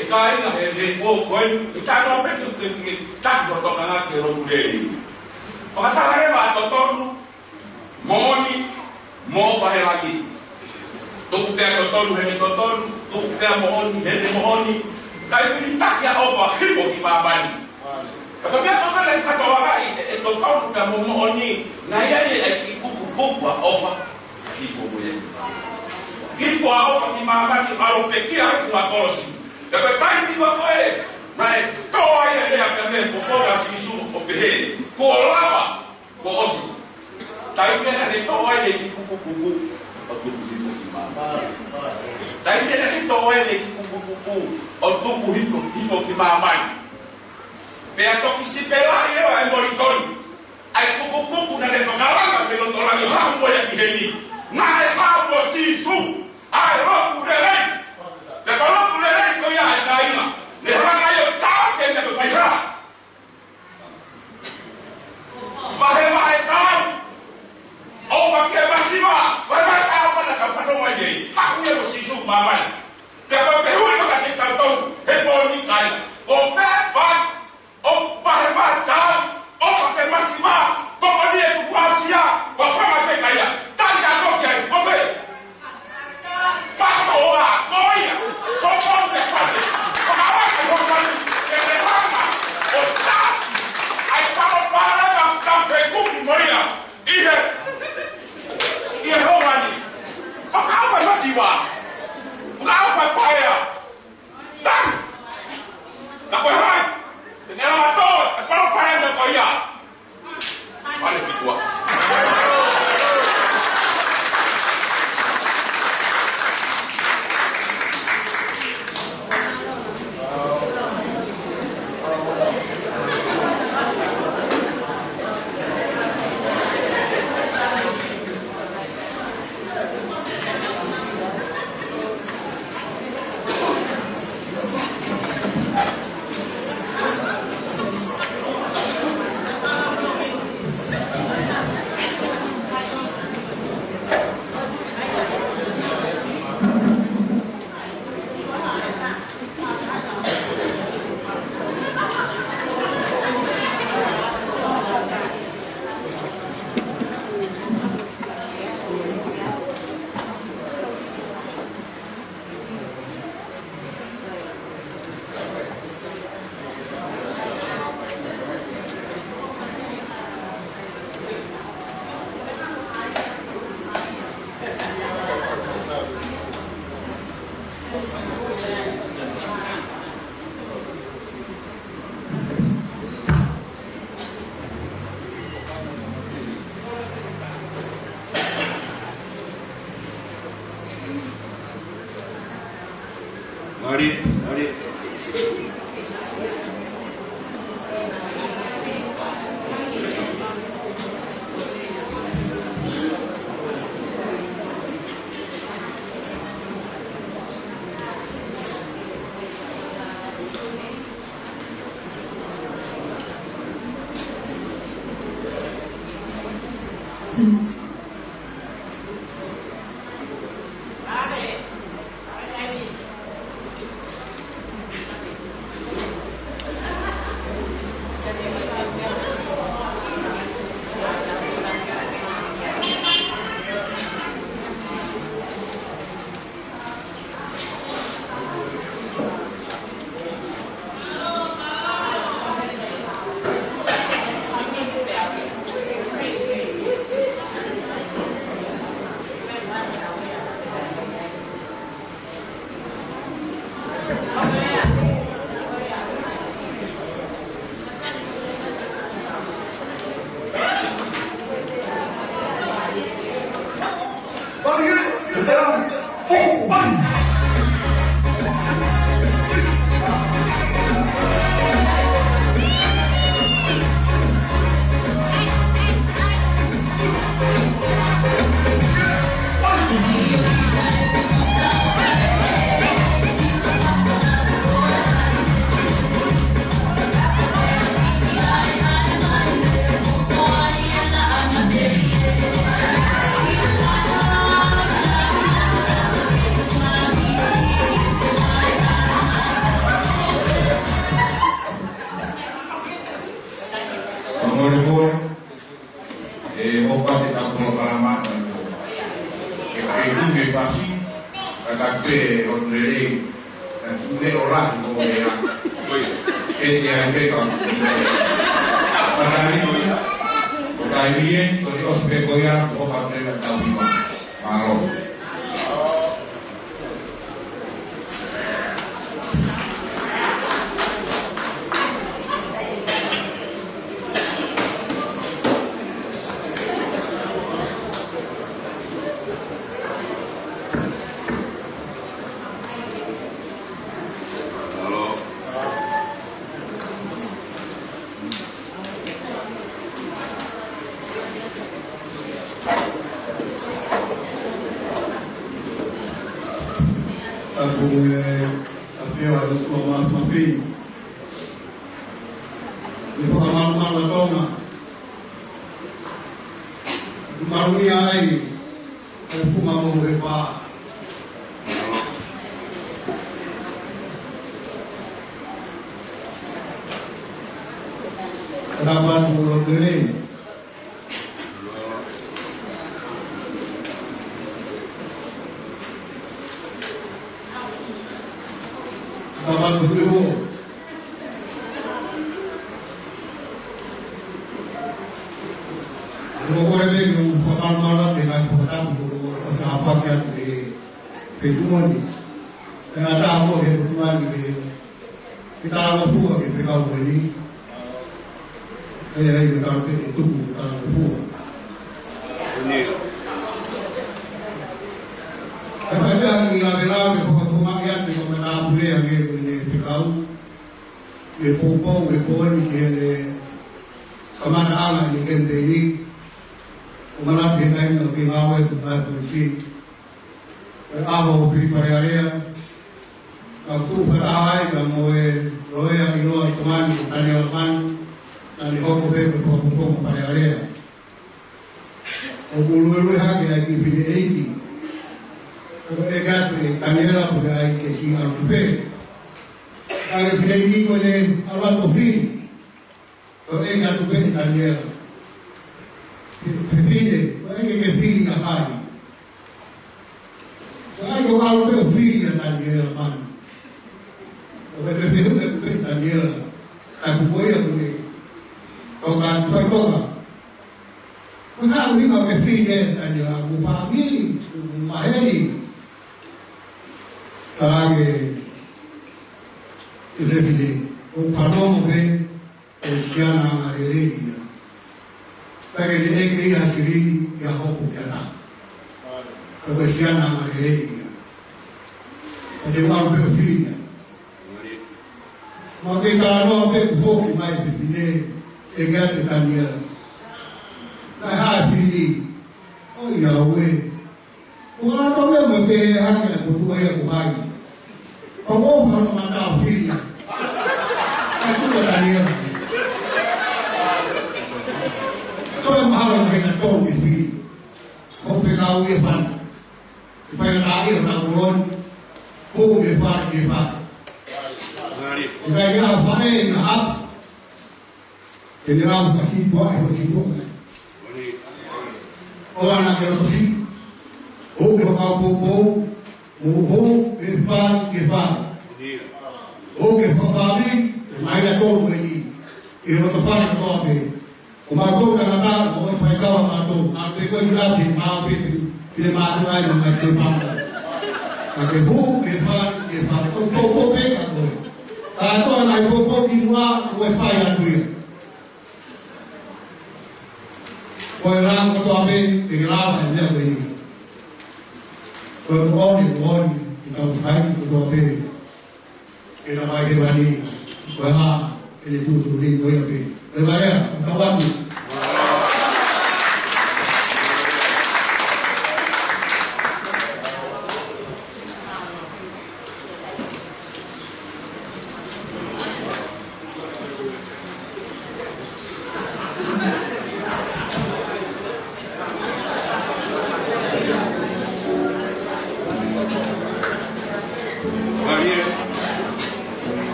ke kai na he ko ko ke ta no pe ke ta ko to kana ke ro mure fa ta re ba to tonu moni mo fa he lagi to ke to tonu he to tonu to ke moni he moni kai ni ta ya over hipo ki babani Kalau dia makan dari kata orang itu tahu kamu mau ni, naya ye kuku over kifo boleh. Kifo over di mana di baru pekia itu akosi. Tapi kai di apa naik toa ye dia kena pokok sisu oke. Kolawa kosi. Tapi dia ni toa ye kuku untuk kifo di mana. Tapi dia ni toa ye kuku untuk kifo di mana. Pea toki si pela ia ai moritori ai kuku na le whakaranga pelo torangi hau ya ki heni na e hau si su ai roku le lei te roku le lei ko ia e kaina le hanga yo tau ke me whaira mahe tau o wa ke masiva wa tau pana ka pano wa ye hau ia si su mamai te ko te hui ka te tau he boni kai o fe ba o vai matar o vai massima como dia do quadria o vai fazer caia tá ligado que é o vai para o a noia como você faz o cara que vai fazer ele rama o tá aí para da preocupa moia e Romani o cara vai massima o cara vai caia tá tá correndo Tenía a todos, espero pararme por allá. Vale, ficou.
Katape Rodriguez, de Ola, como era, que ya me con. Para bien, con los que voy a aprender a trabajar. Malo.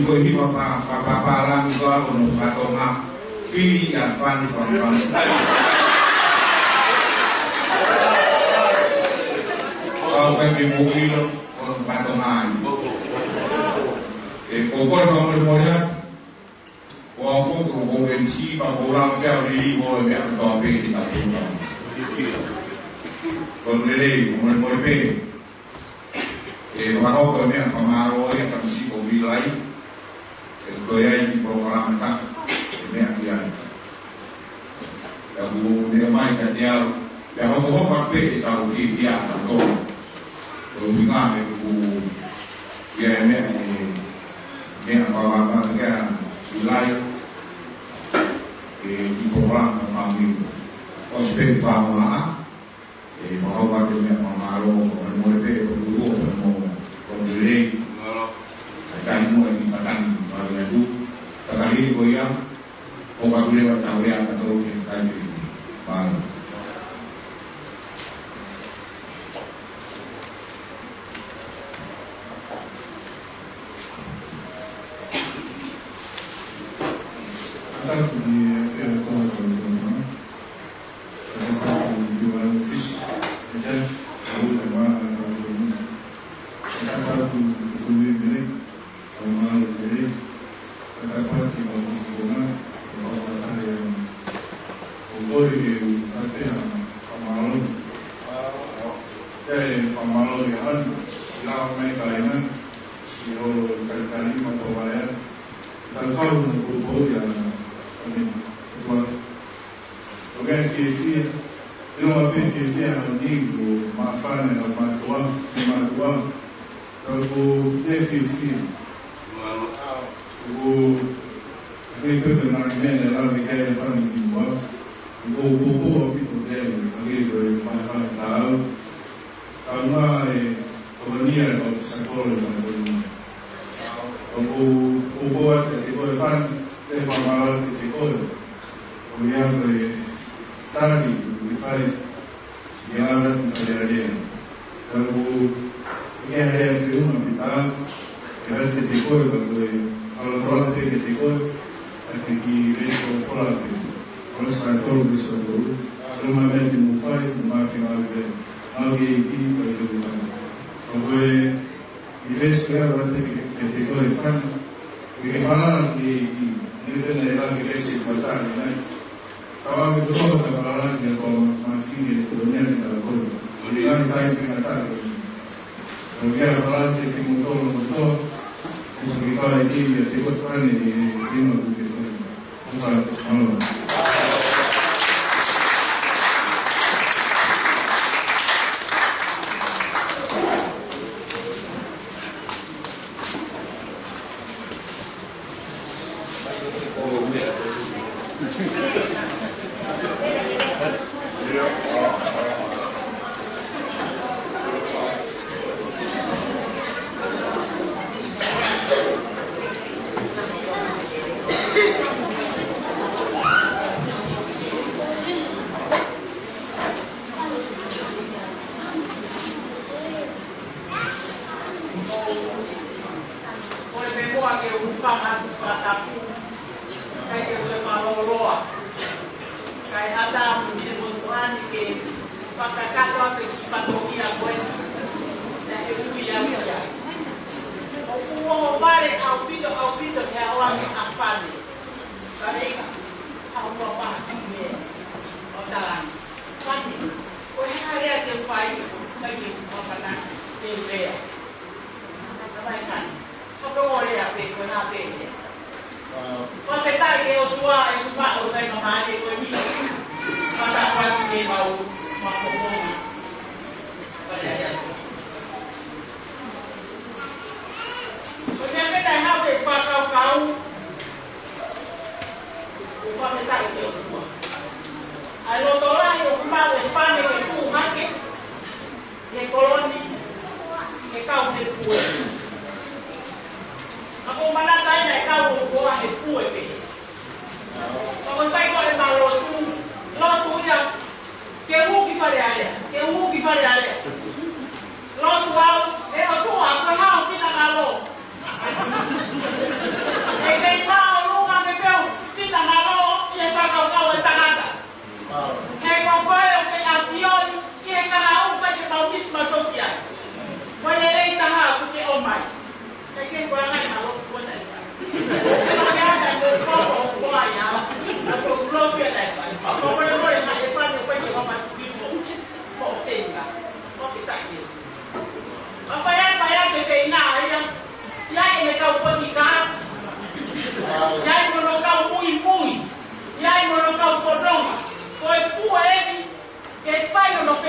foi hiva pa la mi go no fatonga fili ya fan. Kau pergi mobil on fatonga. Ko ko no mo o foto o benci pa o la fea ri o me to pe di ta con le mo pe va o me fa malo e ta si o vi lai e do ya di programa ta me dia ya bu ne mai ta dia ya ho pa pe ta o fi dia ta to o mi ga me bu ya me fa ma ga lai di programa família os pe fama e fala que me famalo con el pe con lugo con lei akan mo ni patan família tu takahiri ko ya o ba kule wa tawea ka to ke ka ni mal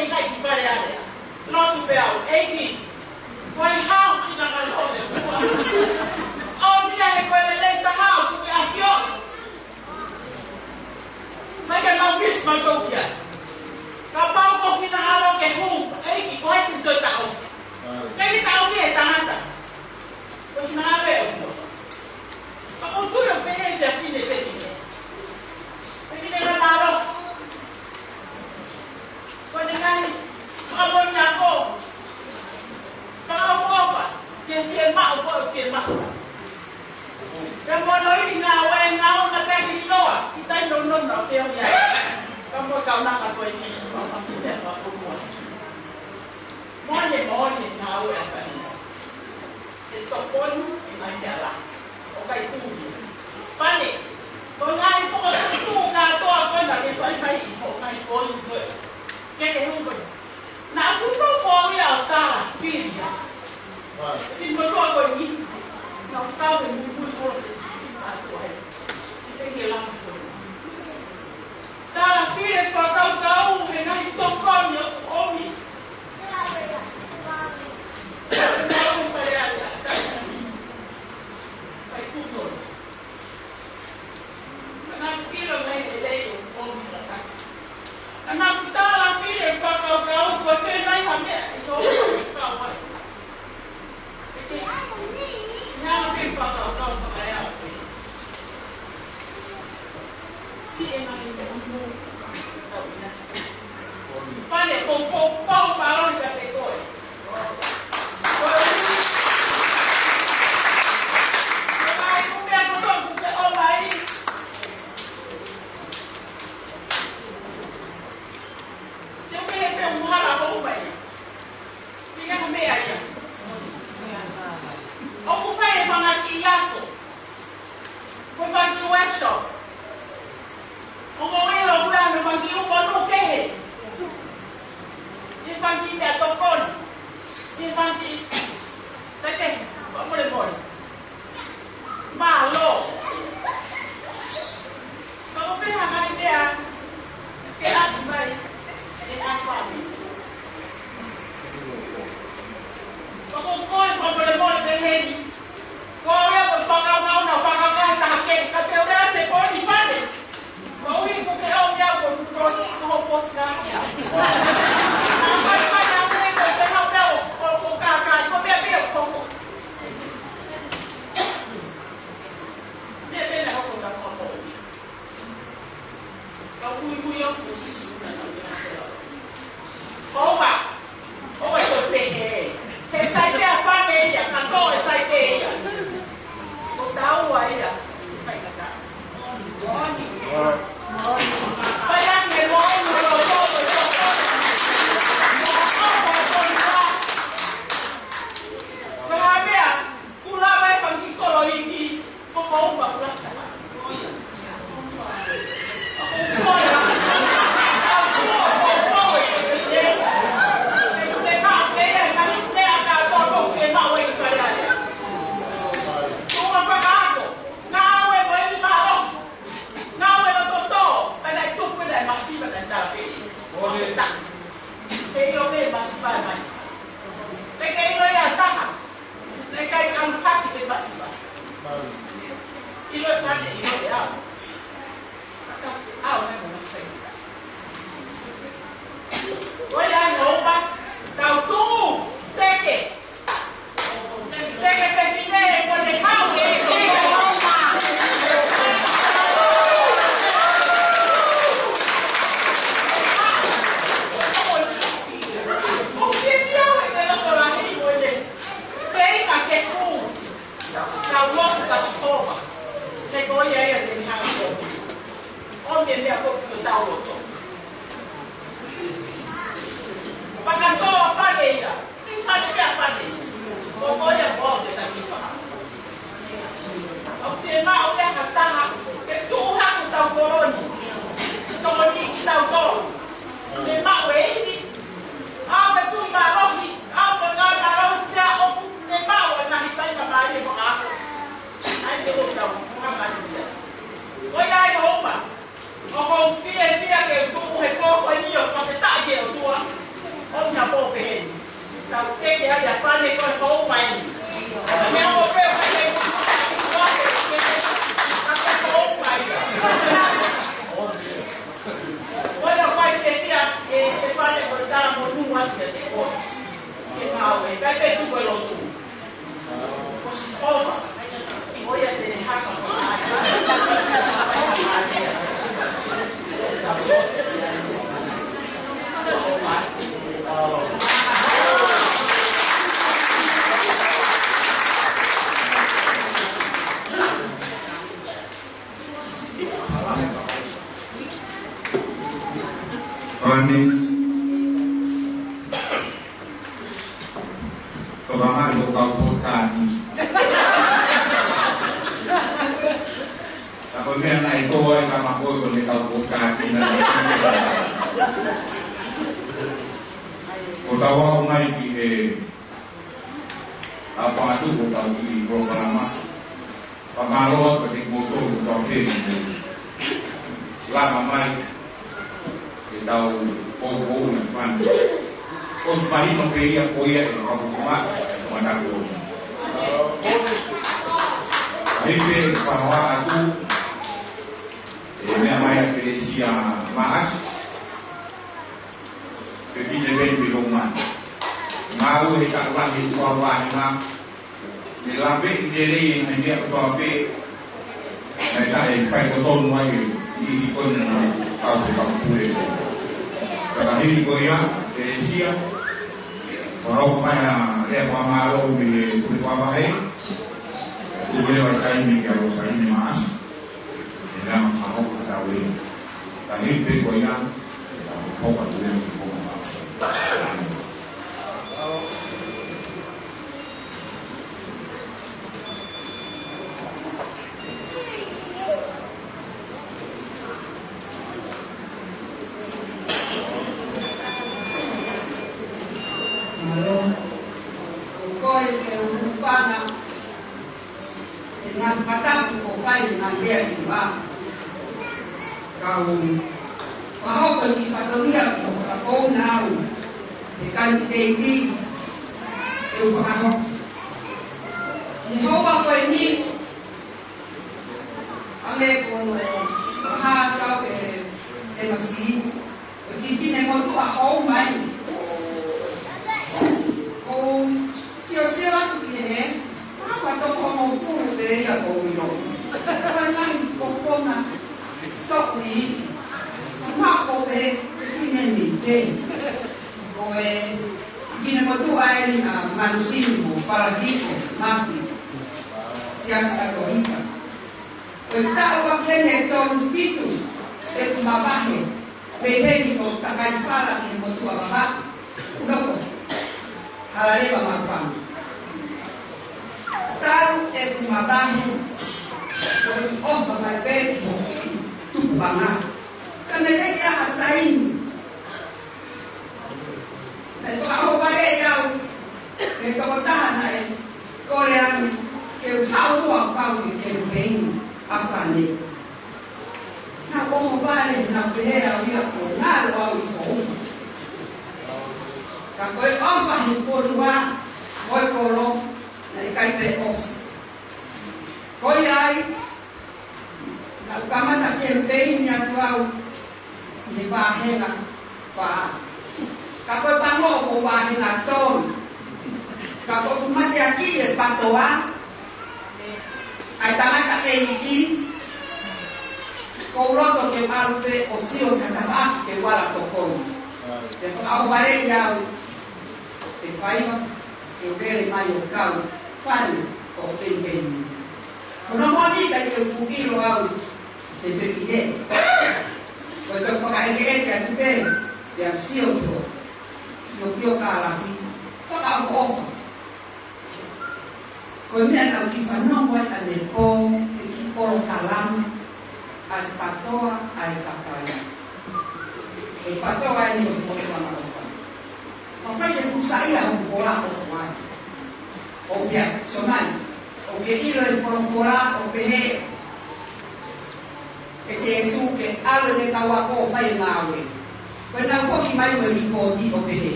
e ngai ki whare area. No tu pe au, eiki. Koe hau ki na kalone. O nia he koe le leita hau ku me afio. Mai ke mau mis mai kou kia. Ka pau ko fina halo ke hu, eiki koe tu toi tau. Kei tau ki e tangata. Koe fina halo e uko. Ka o tui o pehe te a fine pe fine. Pe fine ka maro. Koe ne kai, ka moni a ko. Ka o kopa, ke fie mao ko o fie mao. Ka mono i ngā oe ngā o na teki ni loa, ki tai no no na feo ni ai. Ka mo kau naka koe ni, ka maki te wha fumua. Moane ngā oe a kani. E toponu i mai te ala. O kai tūri. Pane, ko ngai poko tū ngā toa koe na ke whai mai i ho kai koe i koe. Keke hungo. Nā kuno fōi au tāra, whiria. Whino roa koe ni. Nā tau e mukui koro te siki mātua he. I whengi lama fōi. Tāra whire whakau kau he ngai tokoni o omi. Nā umpare aia. Kai kuno. Nā kiro mai le leo omi la taka. Nā tāra whire whakau kau kua whenai ha mea i tō kau mai. Nā whire whakau kau whakai au whi. Si e mai te umu kau inasi. Whane, kong pau paroni ka te koe.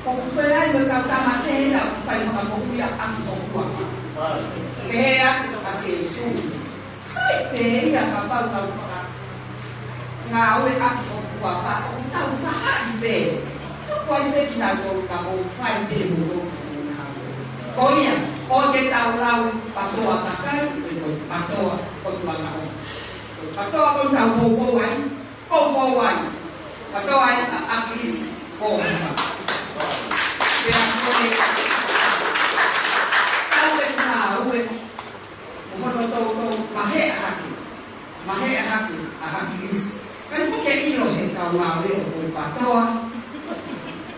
Pokoknya mereka utama kaya fai makapuya ang pokwa. Kaya ito kasi su. Sai kaya kapag kapag ngawe ang pokwa fa o tao fa ibe. Ito kwente ginagawa ka o fai be mo. Koya, o de tao raw patoa kakay, patoa patoa ka. Patoa kung tao boway, patoa at least ko. Kaya ko ay tawag na uwe umato mahe haki ahakis kan ko kaya ilo he kawawe o patoa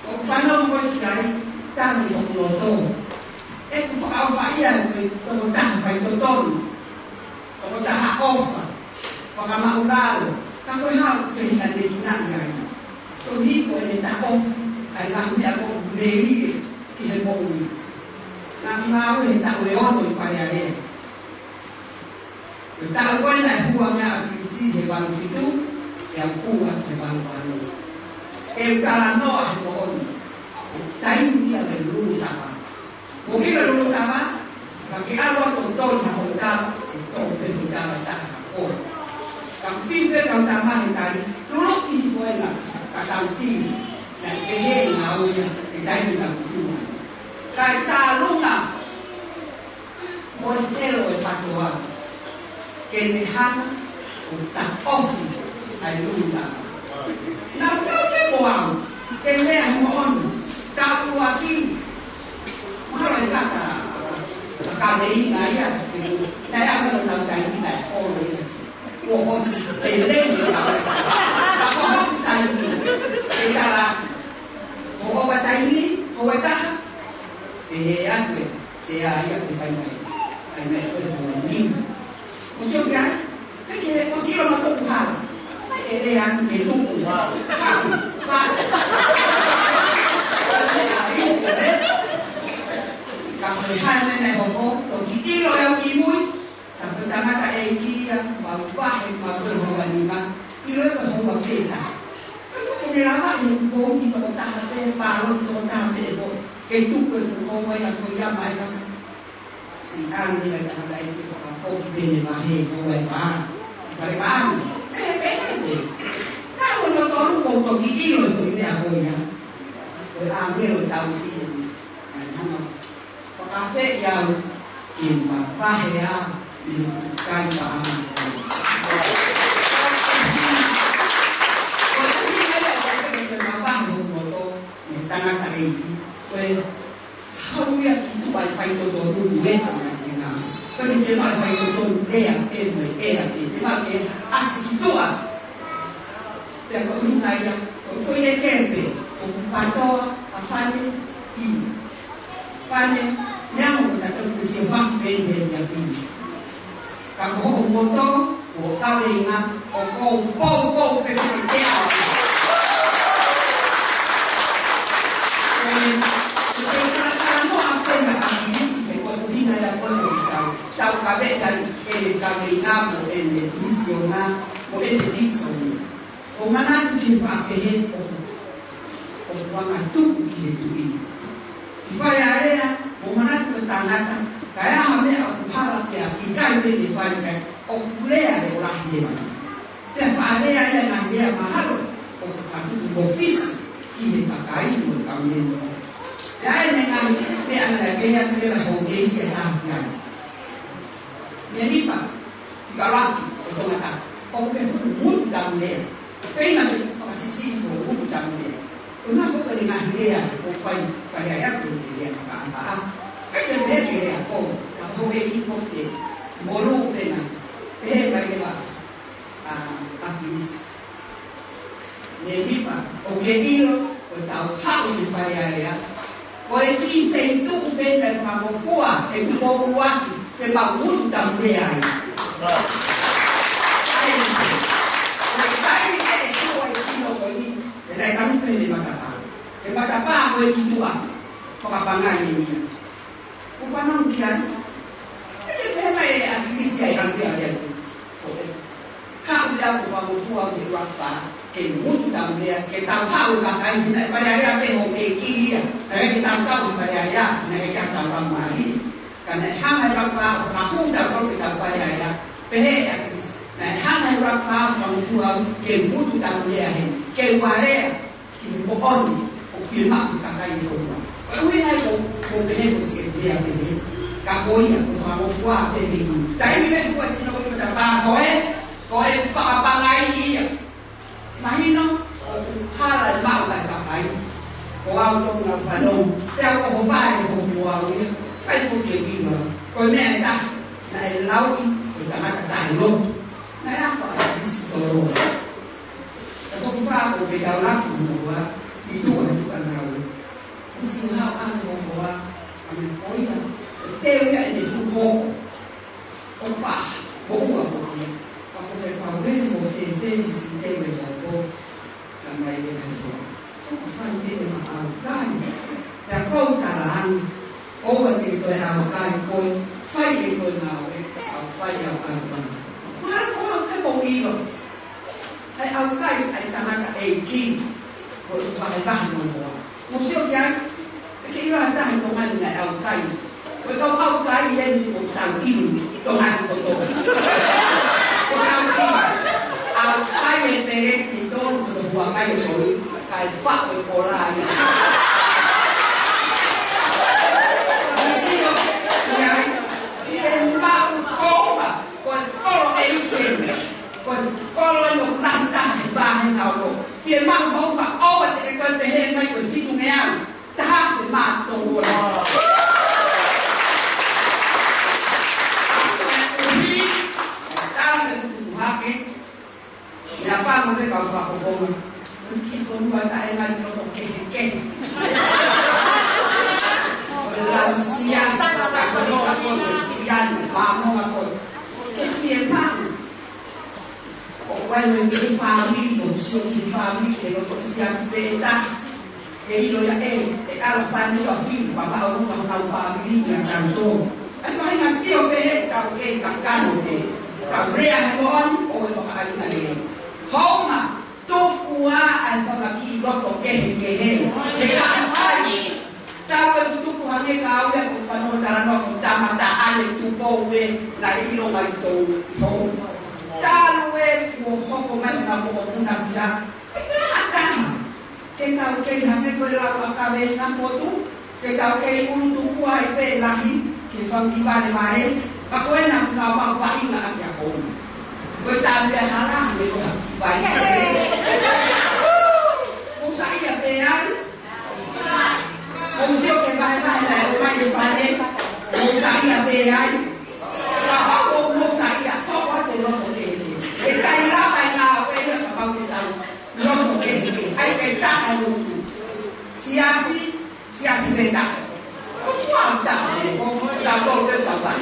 o fano mo kay tangi o loto e ko fa faia ko ta fai toton ko ta ofa pa maulalo kan ko ha fe na de nanga to hi ko ni ta ofa ai kami ako beri ihebongi nang ngawe tak weono ifanyane tak ko na huanga akisi de bang situ yang kuat de bang bang karano ahon tai dia lulu sama mungkin lulu sama bagi awak tonton yang hoda itu berbicara tak ko kam finger kam tamah tadi lulu info lah katanti dan kaya ngawnya dai na kuwa kai ta lunga montero e patoa que hana ta ofi ai lunga na te boa que me amon ta kuaki mara kata kadei na ya na ya no na kai na ole o hosi ele ta ko ta ni ta o bata ini, o bata, aku saya ayah berbanyak, ayah berbanyak. Macam kan? Kerja masih lama tu bukan, ada yang itu bukan. Kalau lihat mana hongkong, tu kita yang ibu, tapi pertama tak ada yang bawa bahan bawa berhubungan lima, kilo berhubungan kita. Ini lama yang kau di kota apa, baru kota apa itu, itu persemua yang kau yang macam si An ni macam ada itu, kau bini mahir, kau apa, bagaimana? Kau nak tahu kau tu kilo tu ni aku yang, kau ambil tahu ini, nama kafe yang imba bahaya di kain tangan tak ini, how ya itu wifi itu dulu deh tangan kita. Kalau dia wifi itu dia cuma asik itu ah. Dia kau minta yang kau ini kempe, kau pantau apa ni? Pane, yang kita tu siapa benda yang ini. Kalau kau motor, kau tahu ingat, kau kesulitan dia. Kalau apa yang kami sebut bina yang boleh tahu kabel dan kabel namu misioner, edison. Orang tu pakai orang tu itu. Ifai area, orang tu tangata. Kaya kami aku harap ya ikai beli ifai kan. Okulea le orang dia. Dia area yang dia mahal. Aku office. Ini pakai itu kami. Jadi dengan dia anak dia hobi dia nak. Jadi pak, kalau itu macam, oke mudah dia. Kena kasih sih mudah dia. Kenapa kau dengan dia? Kau fai tu dia apa? Kerja dia kau hobi ikut dia. Molu kena. Bagaimana? Habis. Jadi pak, oke itu. Kau tahu hak itu saya ya. Kau ini tentu benda kamu kuat, itu kau kuat, sebab mudah dia. Saya ini itu kau ini, jadi kami pilih mata. Mata apa kau itu ah, kau apa ini? Kau pandang dia, ini benda yang agak saya yang dia. Kau dia kau kamu kuat di luar sana. que muito da mulher, que está pau da cair, que faria bem o que queria, que está pau faria, que está pau mari, karena hang ada pau, aku dah kau kita faria, pehe hang ada pau pangsuang que muito da mulher, que guaré, que bom, o filma que cai no chão. Eu ainda vou pehe o que dia pehe, capoeira, o famoso a pehe. Daí me vem com esse novo que está pau, koe whakapangai mahino hala mau kai papai ko au tong na whanau pea ko ho vai ho mua ui kai ko ke bima ko mea ta na e lau ko tamata tai lo na ya ko a disi toro ta ko wha ko pe kau laku mua i tua i tua na ui usi hao anu ho mua a me koia te uia e ne su hoko o wha ko ua whokia porque talvez você tenha esse tema de autor também de autor. Como faz ter uma alcai? Da conta ou a que foi alcai foi fai foi não é fai alcai. Mas qual é o que é alcai aí tamaka eiki foi vai dar no boa. O seu já que ia dar no mais na alcai. Foi o alcai ele o tranquilo tomar todo. Al calle perete todo lo guacayo hoy, al faco y por ahí. Dicio, y el mal copa, con todo el que, con todo el planta y baja en algo. Si el mal copa, o va a tener que tener más que si tú me amas, te hace más todo. La fama me causa conforme. Que foi uma tarefa mais no que. La Lucia está con la policía, vamos a por. Que firma. O bueno, que família, o senhor que família, o policía espeta. E eu já a família, o filho, papá, o uma família, cantou. Então, nasceu bem, que cacano que. Cabrea bon o whakaalinga Homa, tukua ai whakaki loko kehe kehe. Te kai tawe tuku hange ka aue ko whanau tarano ki tamata ale tupo ue na ilo mai tō tō. Tālu e kua hoko mai na koko puna pia. E ka hataha. Ke tau kei hange koe lau akawe na fotu. Ke tau kei unu tukua e pe lahi. Ke whangi vale mai. Ako e na whapahi na aki a kona. Koe tāwe a hara me koe vai. O saia pe ai. O seu que vai na o mai de fare. O saia pe ai. O saia topa te loto ke. E kai la vai na o e ka pau te tau. Loto ke. Ai ke ta a loto. Siasi beta. Qual tá? Da volta da vai.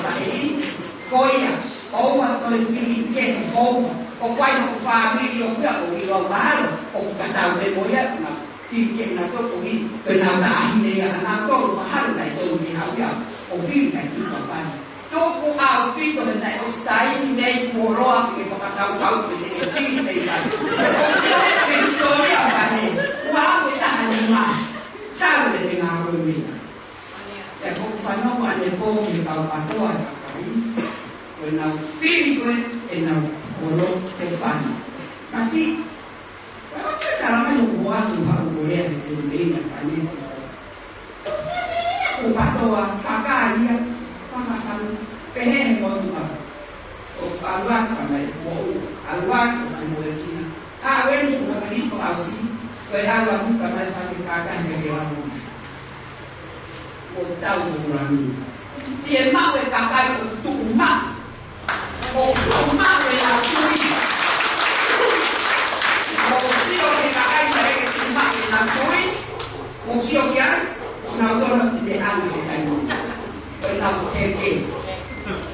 Coia, ou a tua filha que ou o pai do família ou o lar ou cada um moia na filha na tua comi que na da ilha na tua mahal na tua ni havia o filho que tu pai tu ao filho da está em meio foroa que vai dar o tal de filho meio que história vai o ao está animar tá de bem a comigo é como fanou a depois que vai para o não filho e não colo e fã. Mas se você está mais um boato para o mulher que o bem a família, o patoa, cacaria, pamatando, perre muito mal. O aluar também, o aluar o molequinho. Ah, ele o marido assim, foi água nunca mais fabricar carne de lá. O tal do rami. Se é mal é cacaio, tu mal. O mal é a cui. O senhor que cacaio é que mal é a cui. O senhor que há, na dona de água que cai no. Não é que.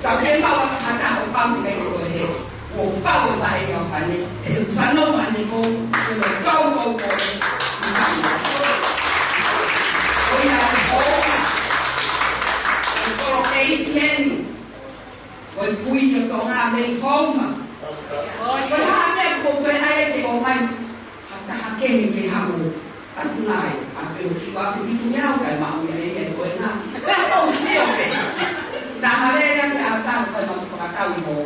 Também mal a cada o pão que é o pão vai ao fane. O fano mane com o tão o coloquei quem foi punho com a bem como foi a minha culpa é que o mãe kahake ke hawo atunai ape wa fitu nyao kai mau ya e ko na o se o pe na malera ke ata ko no ko ka wi mo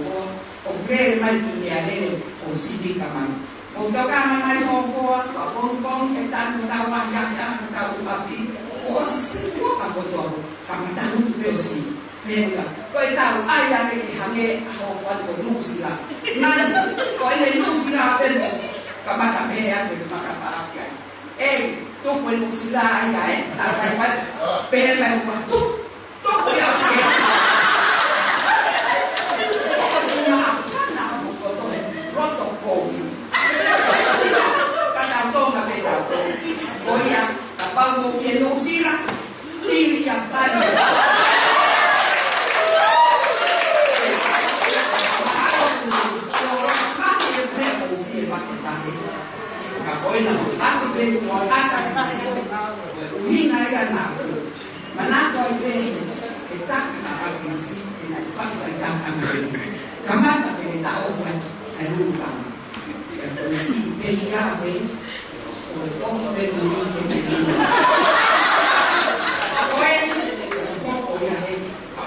o pre mai ki ya le o si di ka man o to ka mai ho fo ko bong ke tan ko ta wa ya ka u papi o si si ko ka ko to ka ma ta nu pe si venga ko ta ai ya ke ha me ho fo ko nu si la na ko le nu si la pe ka ma ka me ya ke ma ka pa ya tu puedes usar ya pero la tú puedes hacer es una afana roto con cada toma que da voy a pago que no usira y ya sale Hoy no, aku beli mau atas sih. Ini naik anak, mana kau beli? Kita apa sih? Kita fakta kita ambil. Kamu tak beli tahu kan? Aku lupa. Kalau si beli apa? Kalau beli beli. Kau ya,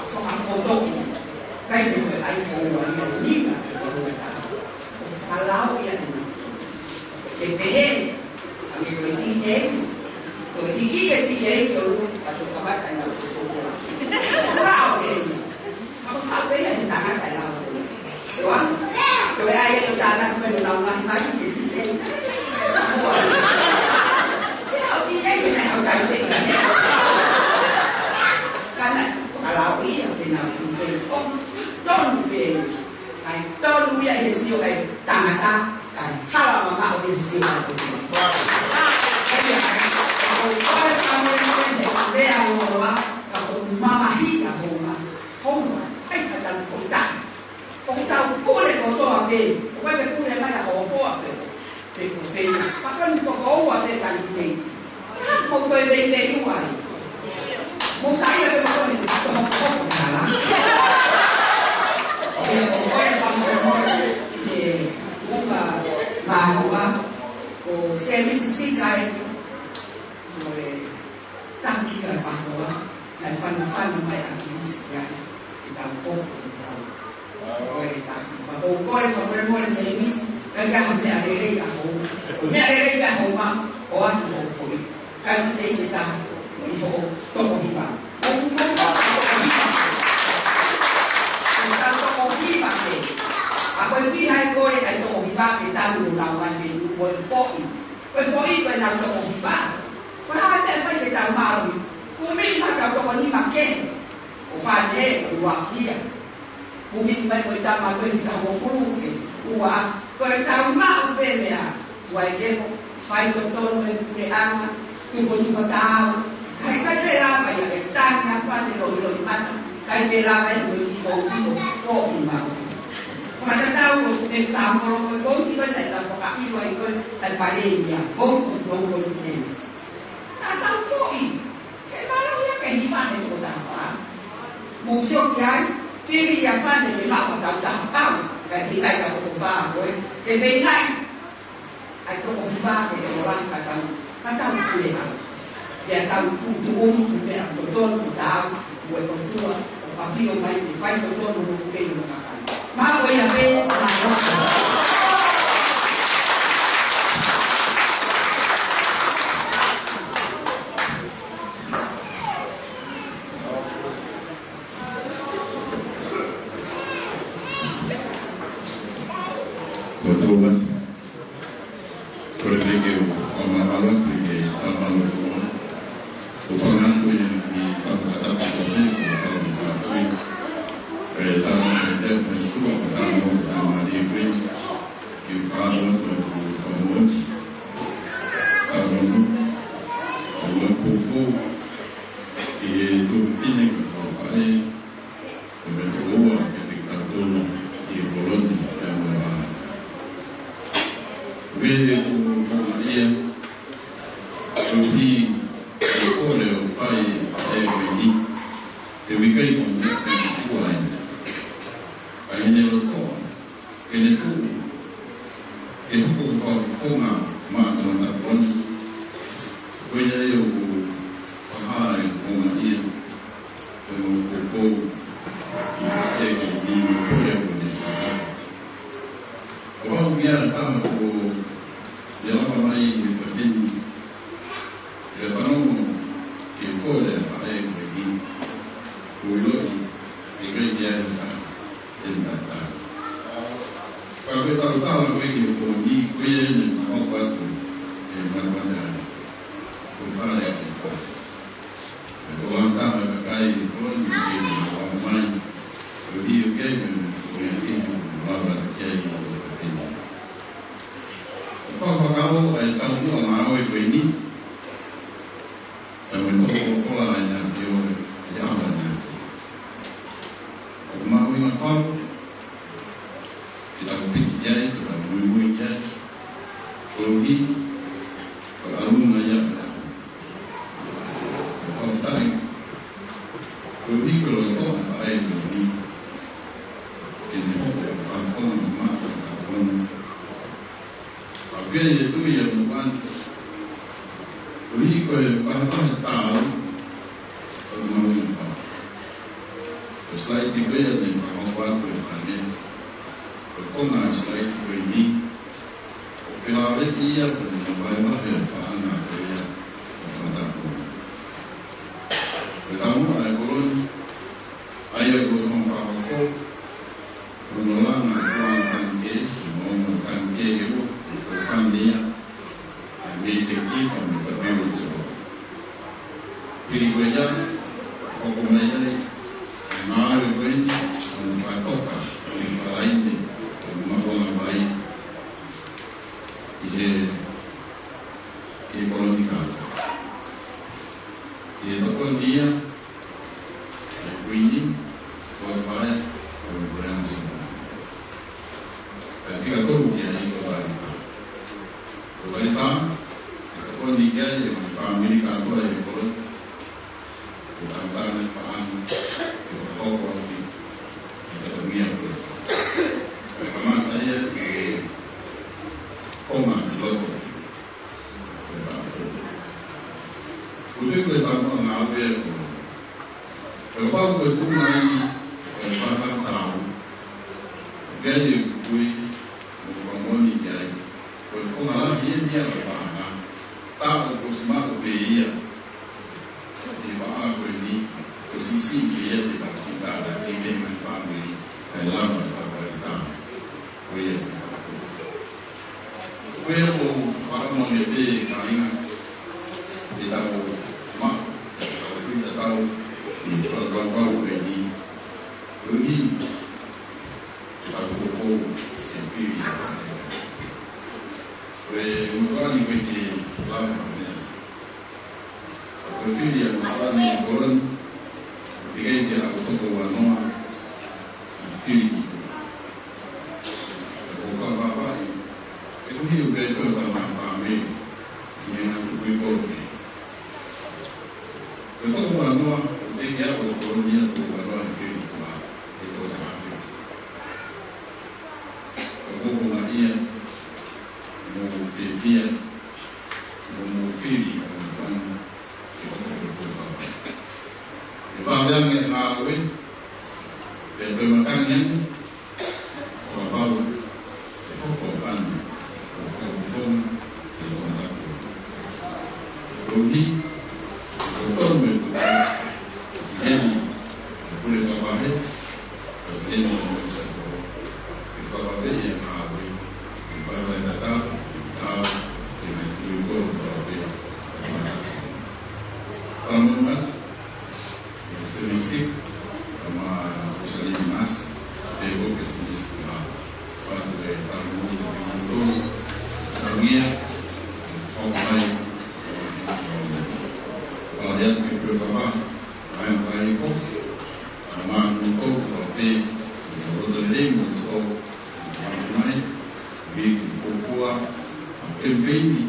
soal foto. Kayak itu aku yang lima. Salah ya. Depende, a mi política, política que yo cuando estaba en la oficina. Bravo, vamos a ver en la casa de la oficina. Yo voy a ir a la pero la una imagen que dice. Karena kalau ia benar benar, don't be, don't be a hesiyo ay tangata. Kalau mama udah siap, kalau mama hidup rumah, kita kita boleh foto apa, boleh boleh mana foto apa, foto, pakai untuk kau ada kan ini, mau kau beli uang, mau saya beli foto salah, ya pokoknya bahwa sisi kai tangki bahwa fan mai akis ya kita pok bahwa kau favor more service agak hamil ada foi kan kita itu toko hiba Aku fihai kore ai to hiba ke talu na wa ni wo foi. Ko foi ko na to hiba. Ko ha te fa ke ta ma ri. Ku mi ma ka to ni ma ke. O fa ne wa kia. Ku mi mai ko ta ma ko ka wo fu ke. Wa ko ta ma u pe me a. Wa ke fai ko to no e ama. Tu ko ni fa ta. Kai ka te ra ma ya ke ta na fa ni lo ma. Kai pe ra ma ni ko ko ma. Pada tahu example kau itu adalah pakai itu alparedia, kau kau jenis. Atau foi, kalau ya kehidupan itu dah. Musik yang diri yang mana yang mak tahu, kehidupan itu faham, kehidupan itu kehidupan itu orang kata boleh. Dia tahu tujuan, dia betul tahu, buat betul, tapi orang lain fai betul bukan makan. Mau ya be,
betul mas. Berpikir amalan fikir amalan semua. Upangan tu yang di kata posisi kalau kereta kerja semua kamu sama di bridge di kamu kamu kamu buku itu ini kalau ini betul ketika dulu di Bologna yang mana itu kemudian lebih oleh upaya ini demikian kemudian ini loh, ini tu, itu kau forma, mak mai e whawhini. E whanongo ki o kore a whae koe ki. Kuiloi e koe ki ae ka e nata. Ka koe tau tawa koe ki o koe ni koe e ni mako atu e marwana ai. Koe whare a koe koe. E koe wantama ka kai e koe ni ke ni wau mai. Koe hi o kei koe a kipu wawa kei o whawhini. Whakakao ai tau mua mao e koe ni. E me toko kola ai nā te o e awa nā te. O mahu i ngā whau, ki tau piki iai, ki tau mui iai, korohi, ko arunga iai nā. O whau tai, korohi ko lo toa pa ai koe ni. Ke ne hoko o whakona o mata ka kona. Pia e tui a mwan uri ko e pahapaha tāu o maunga pao. O slaiti koe a nei pahoko atu e whane. O konga a slaiti koe ni. O whilawe ia ko ni na waiwahe o whaanga koe ia o whanako. O tamu a e koroni, ai a koe hong pahoko, o no langa a koa kanke, o no kanke e o. Familia me te kipa me ka mewa i so. Piri koe ia, koko mai ai, e ngāwe koe ni, o whaetoka, o ni wharainde, o makonga vai, i koloni kāta. I toko nia, e kuini, o whae, o Branson. E tika toru kia i ko whae. O waita, e ka koni kia e o whaamiri kātoa e kore. O tātana whaanga, e o hoko ati, e ka tangia koe. E whamata ia e konga i loto. E tāwho. Kutui koe tāpua ngā awe e kore. E o pau koe tūna i, e whaka tāu. Kia e kui, o whamoni kia e. Koe konga lahi e nia o whaanga, tāo ko simako pe ia, e waa koe ni, ko sisi ke ia te paki tāra, ke te mai whaamiri, kai lama tāra i tāma, koe ia te paki. Koe o whakamone pe e ka inga, e tāo mako, e tāo kuita tāo, i whakakau koe ni, koe hi, e tāo koko, e piri i tāra. Koe mukani koe te lama mea. Koe whiri a mukani e koran, te kei te ako toko wanoa, whiri ki koe. Koe whakawhawhai, e kuhi o kei koe tama whaamei, i e ngā kukui kore. Koe toko wanoa, o te ki ako koronia toko wanoa e whiri kua, e koe tama whiri. Koe koko ngā ia, mo te fia, mo whiri o ni whanu, e hoko o kōpapa. E whāweanga e hāoe, e te matangi ane, o a pau, e hoko o whanu, o whakawhonga, e o atako. Rohi, o toru e kuta, o heni, o kure whawahe, o heni o mōsako, e whawahe e hāoe, e whawahe tatau, tāu, e me tui koro whawahe, e whawahe. Whamunga, e Semisik, o mā Usalini Mas, e hoke Semisik mā, whatu e tāu mō te pingu Tangia, Hokai, Whaia te kua whawa, Aia whai ko, a mā nuko, o te, o roto le mo te tō, o mai, vi ki fōfua, a kempeini,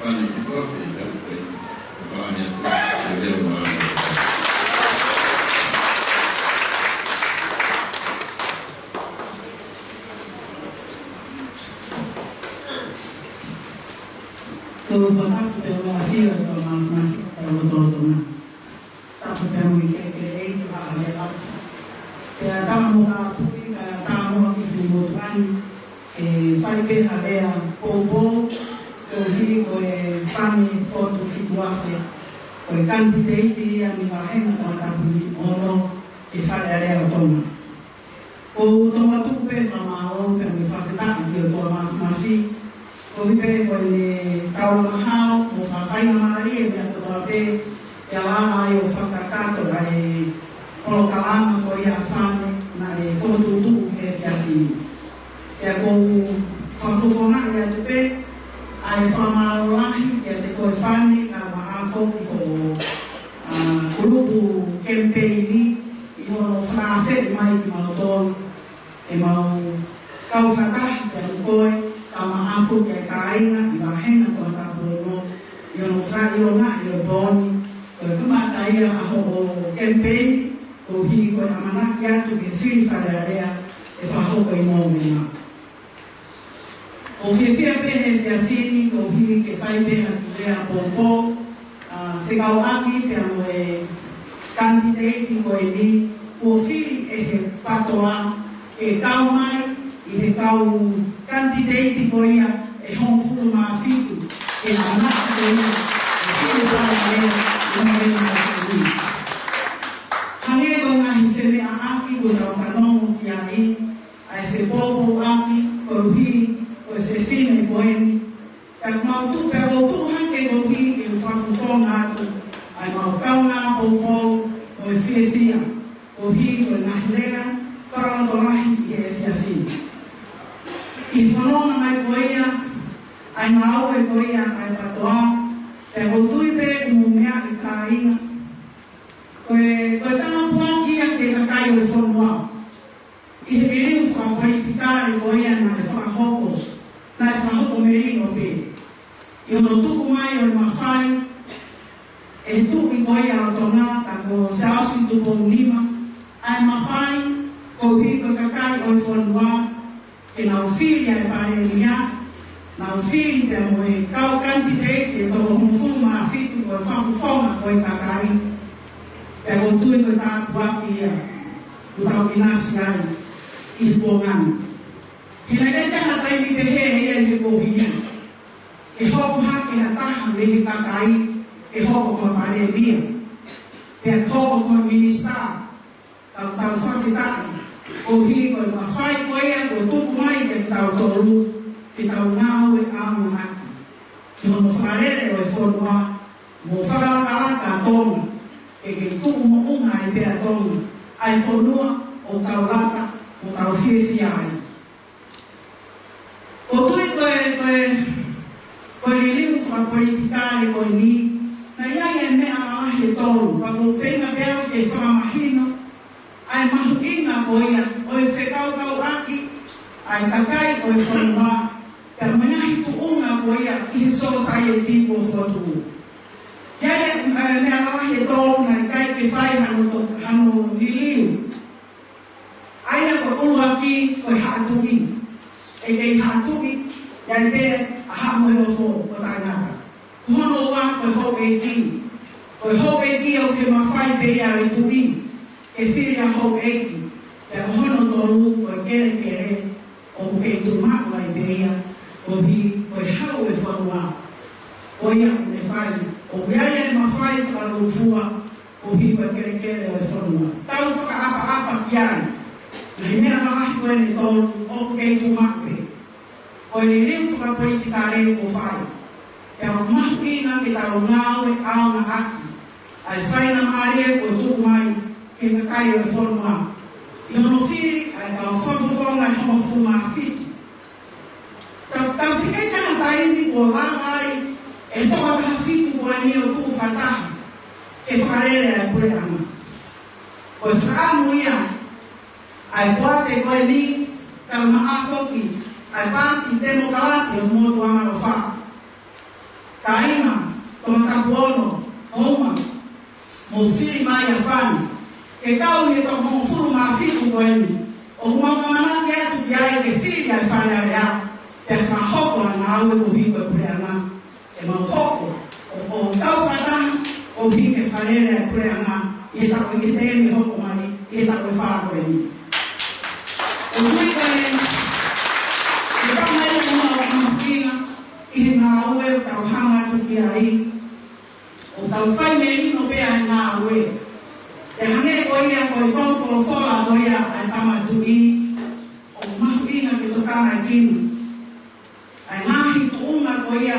whani whitua, e tau koe, o whani atu, e reo mā.
Tō whakatu te wā whia tō māwhaki, te rotorotona. Tāpu te hui kere ei te wā le atu. Te a tāmo kā puki, te a tāmo ki whimotuani, e whai pēha lea pōpō, tō hi ko e whani fotu whituafe ko e kandidate a mi wahenga ko atapuni ono e whare o toma. Ko toma tupe whamao pe mi whakataki ki o toma mafi ko hipe ko e tau mahao mo whawhaina maari e mea toa pe e alama e o whakakato e o kalama ko ia whane na e whotutu e whiaki. E ko whawhukona e atu pe ai whamalahi e te koe whane ka mahafo ki ko kurupu kempeini i hono whawhe mai ki mau tolu e mau kau whakahi te atu koe ka mahafo ki e kāinga i wahenga ko atapurono i hono whairona i o boni koe kumatai a ho kempeini ko hi koe amanaki atu ke whiri wharearea e whahoko i mōmena. O ke whia pehe whia whini ko hi ke whai peha ki rea pōpō whekau aki pe anu e kandidate ko e ni ko whiri e he patoa e kau mai i he kau kandidate ko ia e hong fulu maa whitu e amanaki ko ia e whiri wharearea i mōmena ko ia. Hange ko ngahi wheme a aki ko rau whanongo ki a e, ai whe pōpō aki ko hi ko e whewhine ko eni. Ka mau tupe o tuhange ko hi e whakuwhonga atu, ai mau kauna pōpō ko e whiewhia, ko hi ko e ngahi lea, whakalatolahi i e whiawhine. I whanonga mai ko ia, ai ngau e ko ia ai patoa, te ko tuipe mo mea i ka inga, koe tama puangi a te kakai o e whanua. I he ririu whakapolitikare ko ia na e whakahoko, na e whakahoko me ringo pe. I ono tuku mai o e mawhai, e tuki ko ia o tonga ka ko sausi tupo lima, ai mawhai ko hi ko kakai o e whanua, e na uwhiri a e pare ria, na uwhiri te mo e kau kandidate e toko humfuma a fitu ko e whakuwhonga ko e kakai. E o tui ko tā kuaki ia, ku tau inasi ai, i pōngani. Hina e te hatai ni te he ia i te kōhia. E hoku hake ha taha me he kakai, e hoko ko pare mia. Pea kōko ko minista, tau whakitai, o hi ko ma whai ko ia, ko tuku mai ke tau toru, ke tau ngau e amu haki. Ki hono wharere o e whonua, mo whakalaka tōna, e ke tuku mo unga e pēr tonga, ai whanua o tau rata, o tau whiwhia ai. O tui koe riliu whakapolitikare koe ni, na iai e mea malahi e tolu, pa ko whenga pēro ke whakamahino, ai mahu inga ko ia, o e whekaukau aki, ai kakai o e whanua, pēr mangahi tu unga ko ia, i he society ko whatu. Iai mea malahi e tolu na kai ke whai hano riliu. Aina ko ulu aki koe haatui. E kei haatui, iai pēr a hamo e ofo ko tainaka. Kuhono ua koe hou e ki. Koe hou e ki au ke mawhai pēr a e tui. E whiri a hou e ki. Pēr hono tolu koe kere kere o ke tumaku ai pēr. Ko hi koe hau e whanua. O ia kune whai. O biaya e mawhai whakarufua o hiwa kere kere o e whanua. Tau whakaapa ki ai. Na he mea malahi koe ne tolu o kei tumakwe. Koe ni riu whakapolitikare ko whai. E au mahu ina ke tau ngau e au na aki. Ai whaina maare ko tuku mai ke kakai o e whanua. I hono whiri ai kau whakuwhonga e homo fuma a whitu. Tau pikei kana taini ko langai e toka taha whitu ko ani o tu whataha, e wharere ai pure ama. Ko e whaamu ia, ai poate koe ni, kau maafoki, ai pāti temo kalati o motu ama o wha. Ka ima, toma tapuono, homa, mo whiri mai a whani, ke kau he to mo furu maa whitu koe ni, o humakamana ke atu ki ai ke whiri ai whareare a, te whahoko a ngā aue ko hiko e pure ama. E mau koko, o tau whataha, o hike wharere e pure anga, i he tako i ke tēmi hoko mai, i he tako i whāko e ni. O tui koe, i tau mai o mga o mga pina, i he ngā aue tau fai merino pe ai ngā oe. E hange oia koe tau wholofola oia ai tamatui o mahu inga ke tokana i kinu. Ai ngahi tuunga oia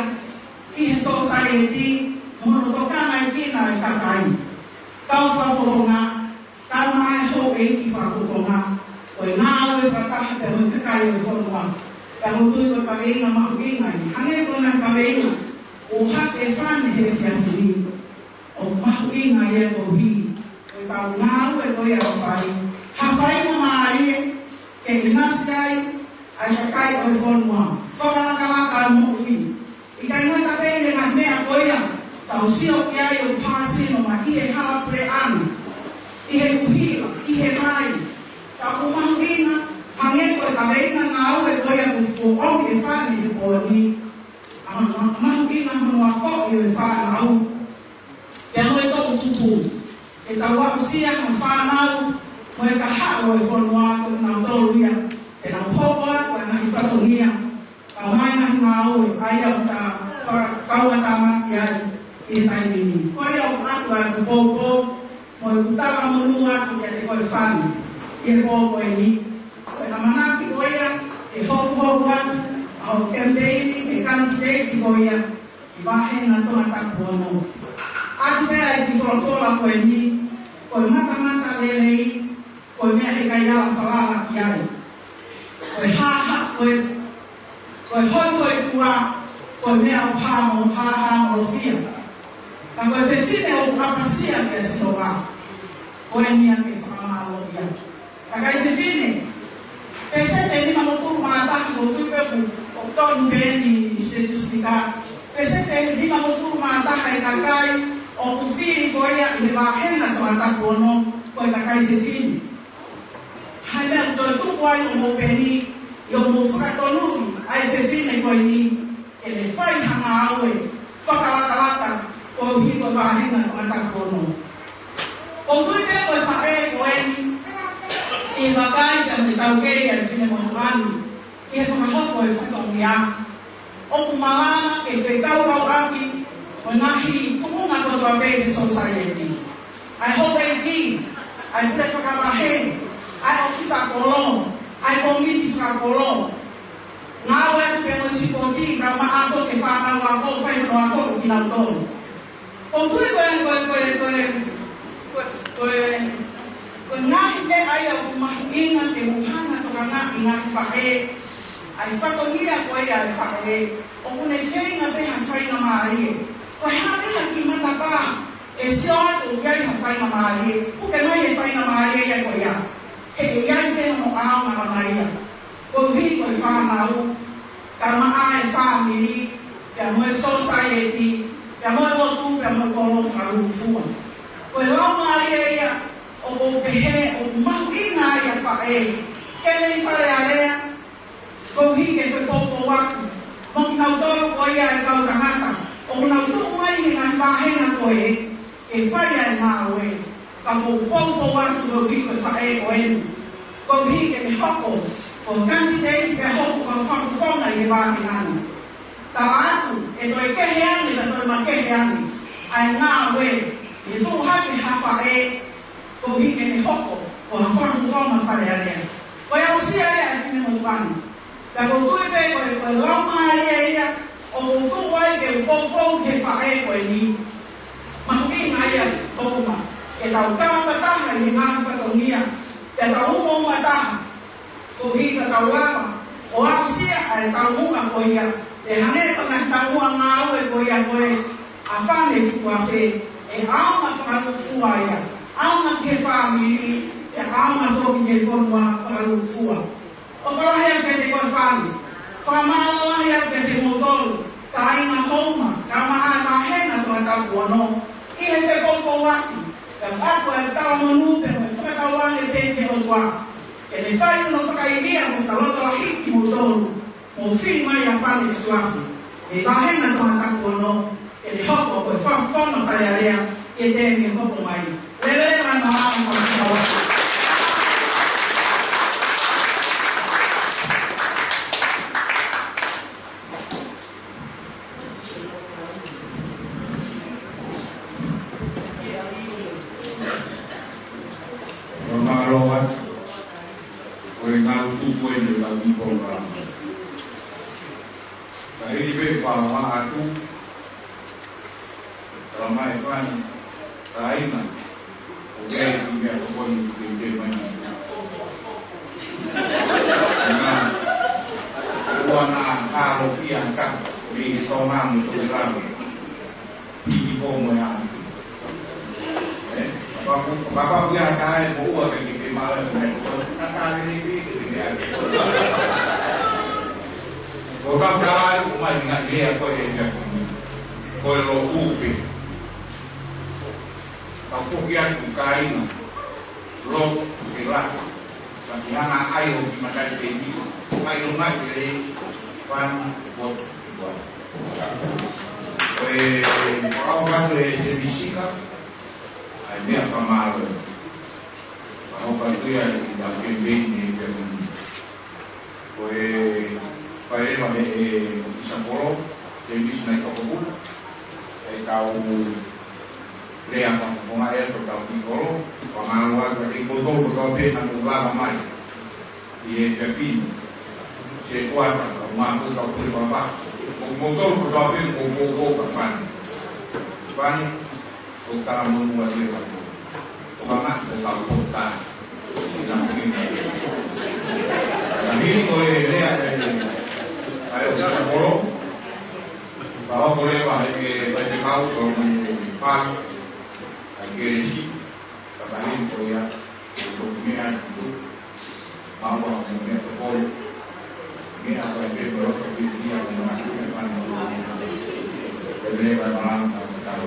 i he society mono tokana i kina i kakai. Tau whafofonga, tau mai ho e i whafofonga. Koe ngā oe whakaha te hui kakai o whanua. Ka hotui ko kaweina mahu inga i hange kona kaweina o hake whane he whiawhiri. O mahu inga i e kohi. Koe tau ngāu e koe au whai. Ha whai ma maarie ke inasiai ai kakai o whanua. Whakalakalaka o mohi. I kai ngata peine ngā mea koea tau sio ki ai o pāsino ma i he hala pre ana. I he kuhila, i he mai. Tau mahu inga hange koe kaweina ngāu e koea o omi e whane i kōni. Mahu inga honua ko'i e whanau. Ke noi tōku tupu. E tau wau sia ka whanau. Mo e ka hao e whanua koe nau tōruia. E nau hopoa koe ngahi whatongia. Ka mai ngahi ngāu e ai au ta kaua tamaki ai i e taimini. Koe au atu ai ku pōpō. Mo e kutaka monua atu kia te koe whane. I e pōpō e ni. Koe amanaki koea e hopu atu. Au campaigni e candidate koia i wahenga tona tapu ono. Atu mea i ki wholofola koe ni, koe mata lelei, koe mea he kai ala whalala ki ai. Koe haha, koe hoi fua, koe mea o pāmo, haha morofia. Ka koe whewhine o kapasia ke sinoa, koe nia ke whamalo ia. Ka kai whewhine, pesete ni mamofuru maataki o tuipeku, tonu beni statistika. Pesete lima mofuru maataha e kakai o kufiri koea i he wāhenga to ataku ono koe kakai te fini. Hai mea toi tuku ai o mo beni i o mo whakatonui ai te fine koe ni e le whai hanga aue whakalakalaka o hi koe wāhenga to ataku ono. O tuipe koe whae koe ni i wakai ka me taukei ai fine motuani. I he whakahoko e whatongia. O kumalana e whetau rau aki o ngahi tumunga kotoa pei te society. Ai hope e ki, ai pure whakamahe, ai ofisa kolon, ai komiti whakakolon. Ngā oe tu pēno sipoti, ka maato ke whanau ako, whaihano ako o kinau tonu. O tui koe ngahi te ai au kumahu inga te muhanga toka ngā i ngahi whae, ai whatongia koe ai whae, o kune whenga peha whainga maarie. Koe hapea ki matapa, e sio atu iai ha whainga maarie, puke mai e whainga maarie ia koe ia. He e iai peha no aonga ha maia. Koe hui koe whanau, ka maa e whamiri, kia moe society, kia moe lotu, kia moe kolo wharufua. Koe lau maarie ia, o ko pehe, o mahu inga ia whae, kene i whare area, ko hike koe pōpō waki. Moki nau toro koe ia e kau tangata. O nau tuku mai ni ngai wāhenga koe, e whai ai mā oe. Ka ko pōpō waki ko hike koe whae koe nu. Ko hike me hoko, ko candidate me hoko ka whakufona i e wāhengani. Tā atu, e toi keheani, me toi ma keheani. Ai ngā oe, e tū hake hawha e, ko hike me hoko, ko ha whakufona whare area. Koe au sia ea e whine mo wani. Ka kutui pe koe lau maaria ia, o kutu wai ke upopou ke whae koe ni. Mahuki nga ia, okuma. Ke tau kawhataha i ngā whatongia, ke tau umonga taha, ko hika tau lama, o au sia ai tau mua koe ia, e haneta nga tau mua ngā ue koe ia koe, a whane fukua whe, e aunga whakarufua ia, aunga ke whamiri, e aunga hoki ke whanua whakarufua. O whalahe ke te koe whani, whamalahe ke te motoru, ka inga homa, ka maa mahena toa tapu ano, i he te koko waki, ka ako e tala manupe, me whakatawane te ke o tua. Ke ne whai no whakairia mo whaloto la hiki motoru, mo whiri mai a whane stuafi. E mahena toa tapu ano, ke ne hoko koe whawhona wharearea, ke te me hoko mai. Levele mai maa a whakatawaki.
ngaru tuku e le lau ipo ka. Ka hiri pe whaha atu, ramai whani, raina, o gai ki mea kokoni ke te mai. Nga, ua na haro fia ka, me he tō mamu to te rau, piki fōmo e atu. Papa uia kai mo ua ke ke mala me ko ka ni bi ke ni atu. Ko ka kai ko mai nga ia ko e nga ko lo upi. Ka fukia ku kai na lo ke la. Ka ki ana ai o ki makai te ni. Ai o mai ke pan bot bot. Au ka te se bisika. Ai mea whamaro. Ahau ka tuia i la kembeni e te muni. Koe whaerewa he Isaporo, te misna i Tokopu, e kau rea whawhonga e to kau Kikoro, whamaro atu e kotoru kau pēna ko lava mai, i e te whinu. Se kuata, kau māku kau puri whapa, o kotoru kau pēna ko kōkō ka whani. Whani, o karamu wa le wa o hanga o ka kota ina kini la hini ko e lea ai o sa polo ba o le wa e ba te kau so ni pa ai ke si ka ba hini ko ya o me a tu ba wa me a ko me a ba te ko ko fi si a na ku e fa no e le ba ba ka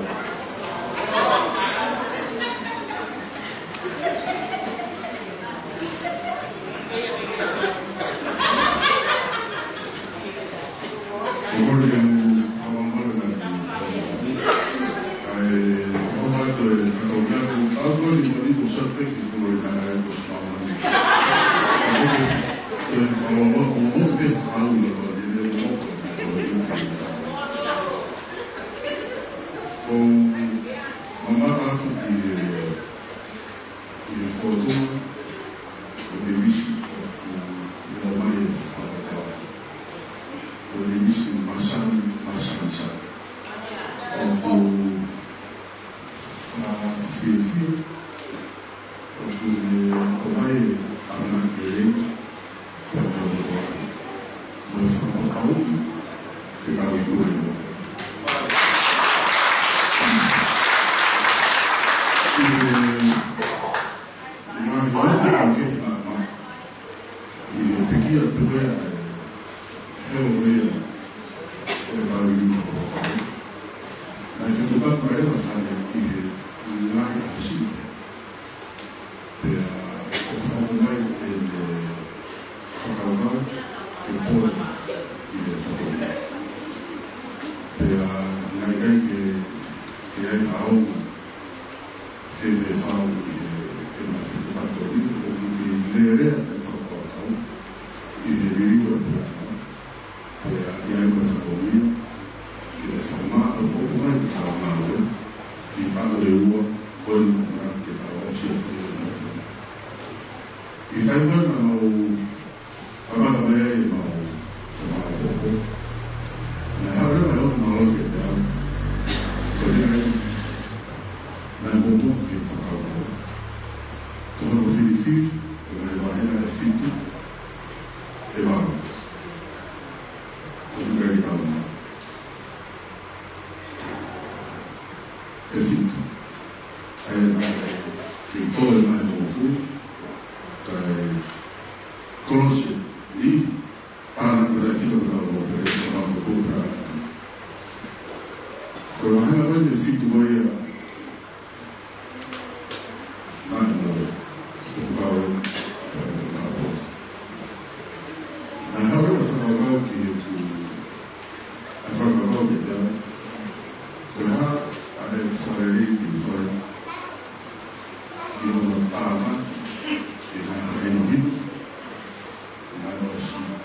Gracias.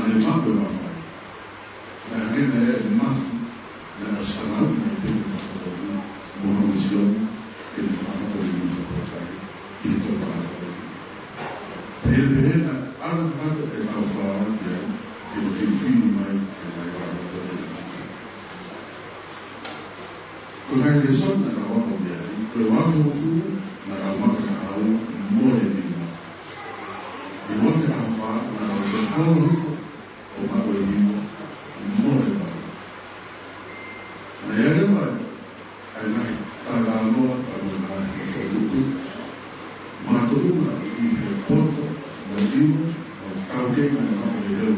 le mambo mafai. Na ngene mafu na sanau na pele kwa bono vision que le fera pour les nouveaux portails et tout par la et le na alha de la fara que le fini mai que la ira de la con la raison de la robe bien que va fu na la marca au more bima e va faire affaire na la robe o ma wehiwa more ba na yale ba ai Alamo, Alona, Soluto, Matuna, Poto, Motivo, Cauque, Mario,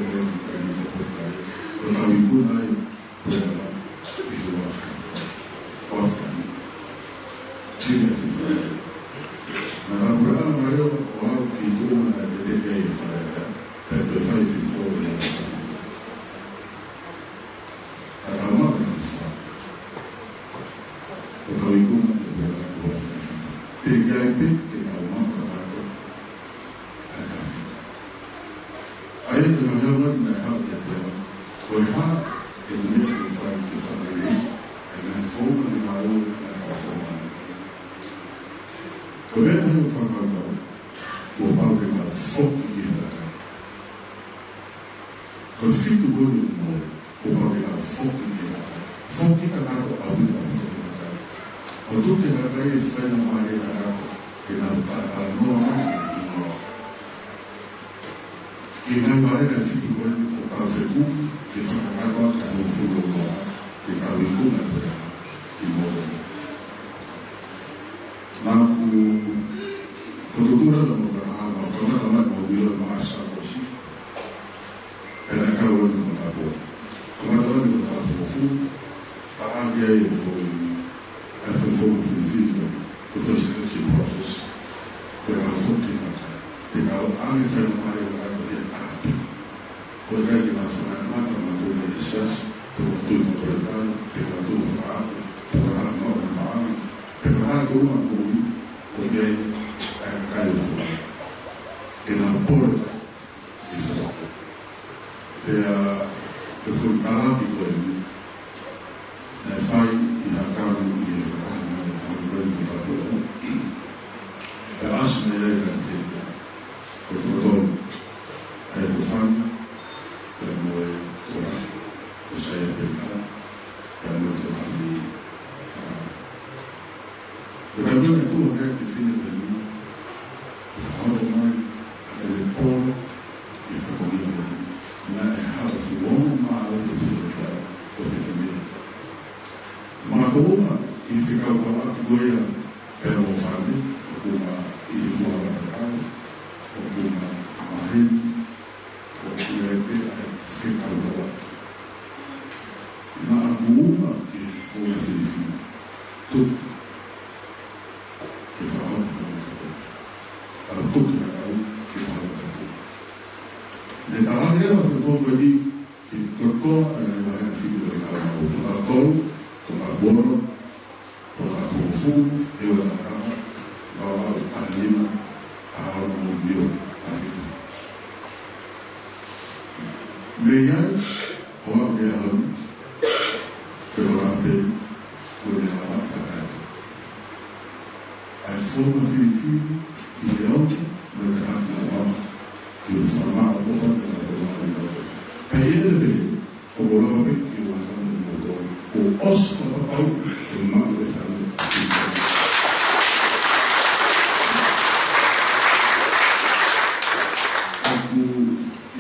Camisa Portai, Ronavicuna, Puebla, y su Oscar. Tiene su fe. La Puebla Mario, o algo que tuvo una de y Farera, pero de Fai sin sobre la Alamo, Ronavicuna, PGIP, que es el más barato acá. Ahí que nos llaman la Javier, pues el mes que sale en el fondo de Maduro, la casa de Comienza un fantasma, o padre más foco y la cara. El fin de mundo, o padre más foco y la cara. Foco y la cara, ahorita. Untuk kita kaya selain mari harap kita normal ini. Kita boleh nasi kuat atau sebu kita harap kalau full kita wikun ada di bawah. Lalu fototura dalam perahama karena dalam mobil masa bersih. Karena kalau kita tahu, kalau kita tahu full, tak ada yang full. After the video, the first selection process, where I'm looking at that. They are only for the money that I get out. Because I get out from my mother, I'm doing the assess, they will do for the gun, they will do for Apple, they will have more than Mom, they will have the one who will get a guy for me. In our board, they are the full Arabic way. And I find in our government, asme ya la todo el fan como toda esa época también toda mi pero también tuvo que decir de mí ahora más el pueblo y esta comida na dejado su buen malo de libertad o de familia mató y ficou lá que goia era o família uma ilusión real, o una imagen, o una fecalidad. Una alguna que fue felicidad. Tudo que falava para você. Tudo que falava para você. De tal maneira, se for ali, que tocou a imagem filho de cada um. Tomar tolo, tomar bono, tomar profundo, eu era na cama. Bahwa Alima Al-Mubio Alima Melihat orang dalam berlaku berlama kata Al-Furma Filipin Ideal bergerak dalam bersama orang dalam berlaku kaya lebih orang lebih kewasan motor os kalau memang besar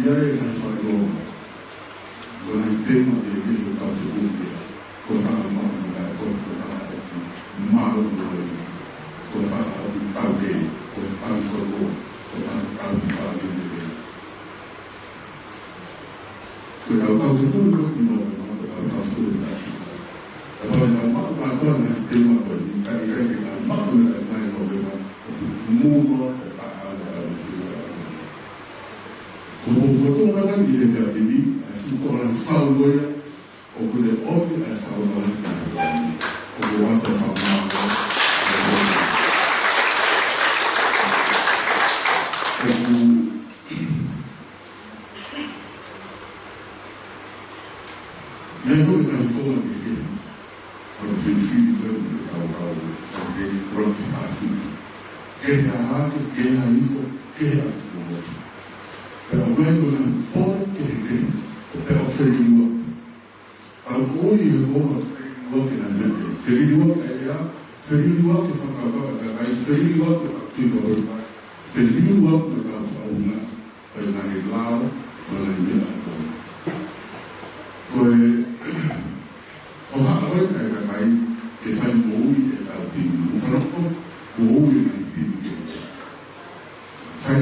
ya era fallo con el tema de que yo casi cumbia con la mano con la malo de con la paude con el fuego con la alfa de con la pausa todo lo que no la pausa de la pero la mano con el tema con la mano de la fallo de mundo como foto una gran idea de Fili, así como la falgoya, o con el obvio a esa otra como cuanto famado. foi uma pequena. Quando fui filho, eu pronto para filho. Que a água, que a info, que a tudo. Pero luego não pode que pero feliz. Alguns irmãos feliz na mente. Feliz é feliz que fa ka feliz que tu vai. Feliz que ka fa una. Na helado, na minha. Foi o rapaz que faz muito e tal tipo. O franco, o olho na tipo. Faz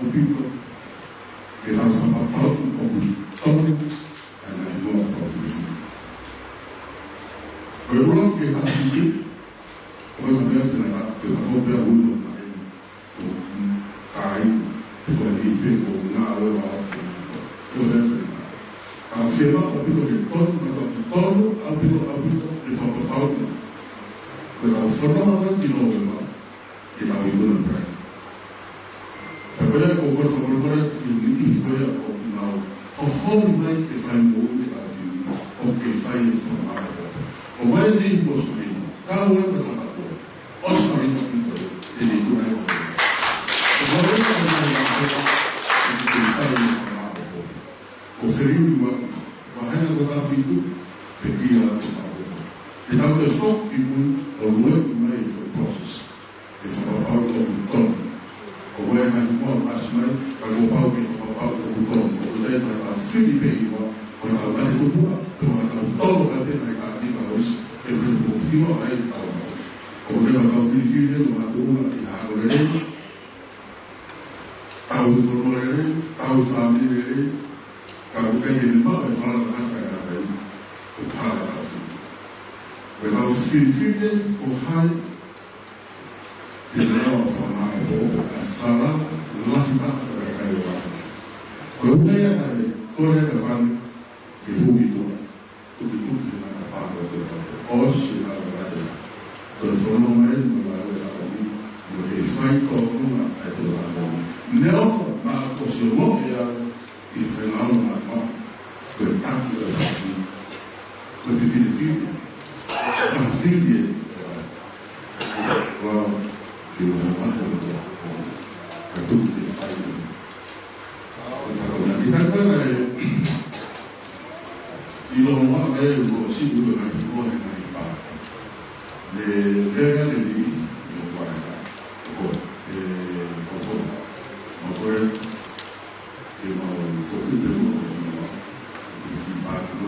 o pico. Que nós somos pauta como todo a nossa profissão. O irmão que está aqui, o irmão que está fora da rua, o cai, o ali pegou na hora, o resto. A firma, o pico de todo, a pico de fora pauta. Pela forma que não que está vivendo para agora o corpo agora e agora o home vai que faz muito o que faz informar o vai de construir cada um para lá os caminhos que ele vai o vai o ferido vai agora vindo pedir a tua então eu só que o novo vai foi processo que foi para o todo o vai mais mas para o pau que foi para o todo o daí para Filipe e para o vai do boa para o todo vai ter na casa de Deus eu vou fio aí tá o leva para o Filipe do matou e agora ele ao formar ao família ao que ele vai falar na casa aí o para a Filipe o hai e não formar a sala lá para caiu quando é a fama que tudo na parte do osso na verdade quando formou mais no que faz como a do não mas o seu nome e final na mão que tanto que Filipe a filha uau que o rapaz é tudo que faz e agora e não é o seguro mais bom mais baixo le reality no guarda não foi que não foi tudo e baixo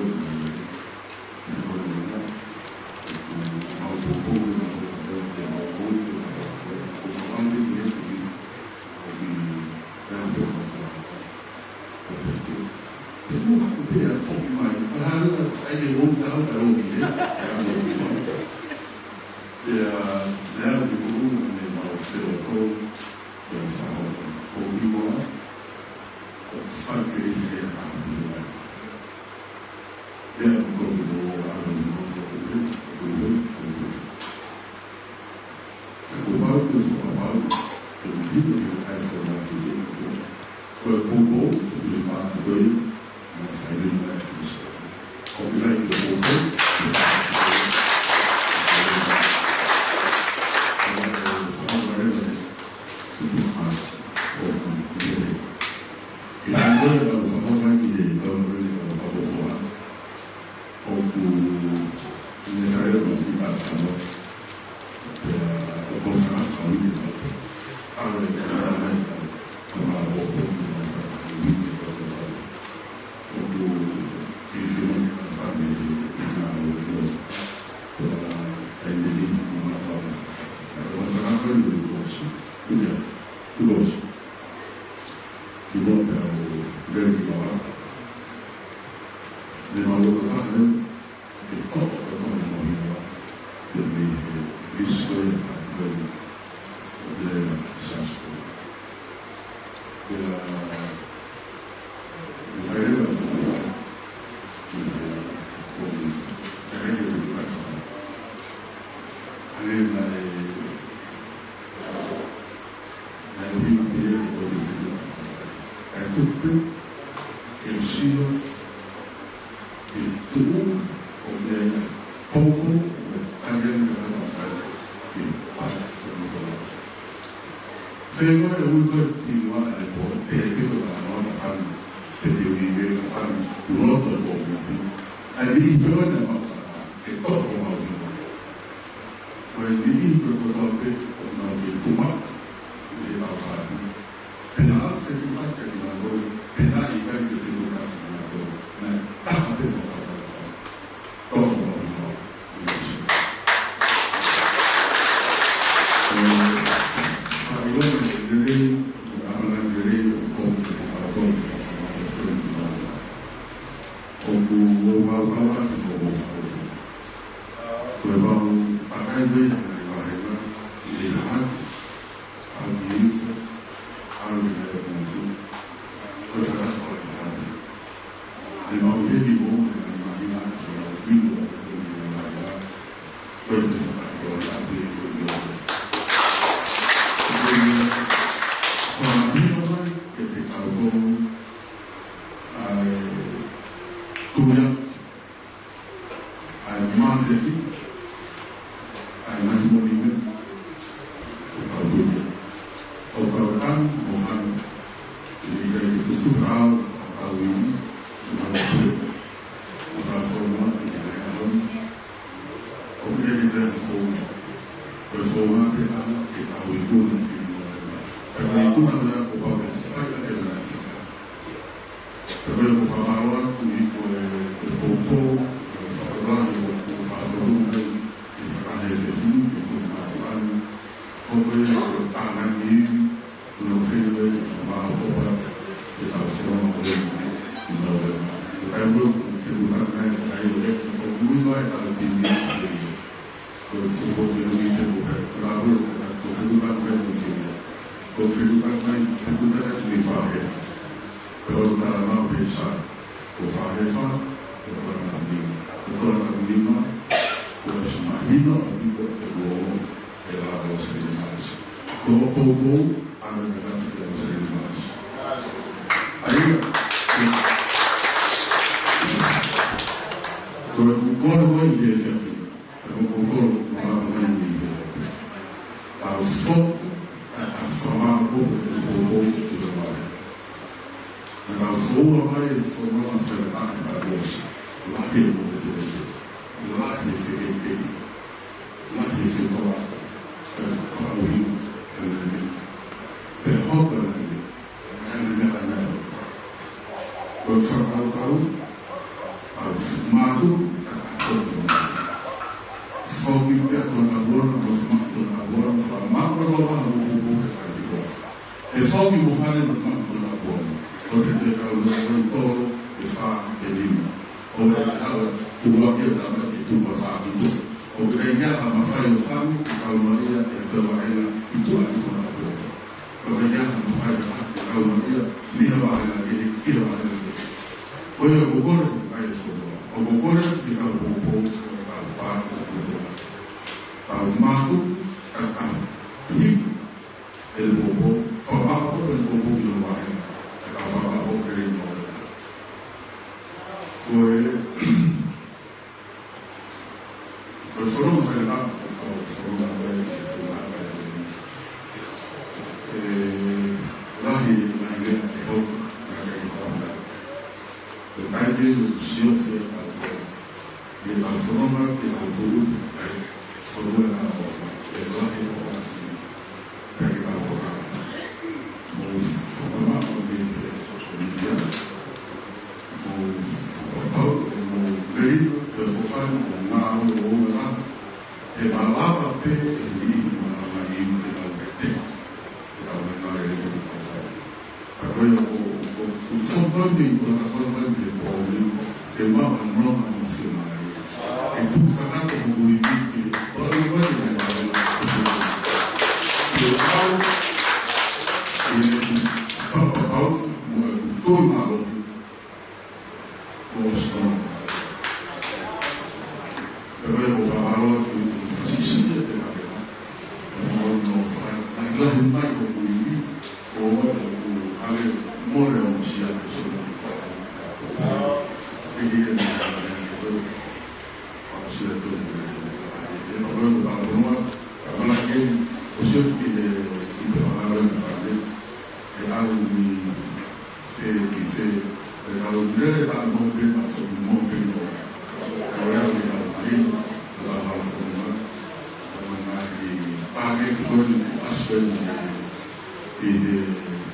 lì però ne va a fare, e dopo ma di noi. Poi lì per quello che non è tu ma, e va a fare. Penale se tu fai che non lavoro, penale i cari che si non lavoro, ma tanto tempo fa da fare. Dopo ma di noi.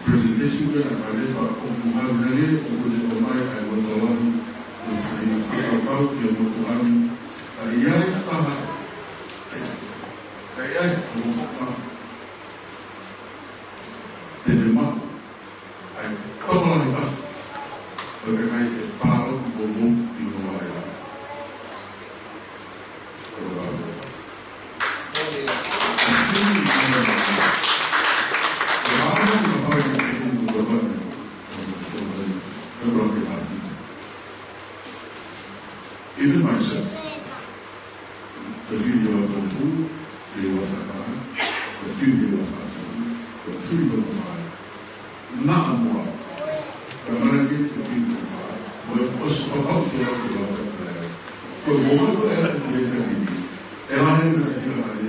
presentation que falei para o Magalhães, o Código Mai, a Guatemala, o Sinapau, que eu vou falar, aí Telemar, aí toma lá embaixo, porque aí para o povo e não vai lá. Even myself, the video of the food, the video of the video of the video of fire. Not more. The American video of fire. But was about the other of the fire. But what were the days of the day? And I had a deal of the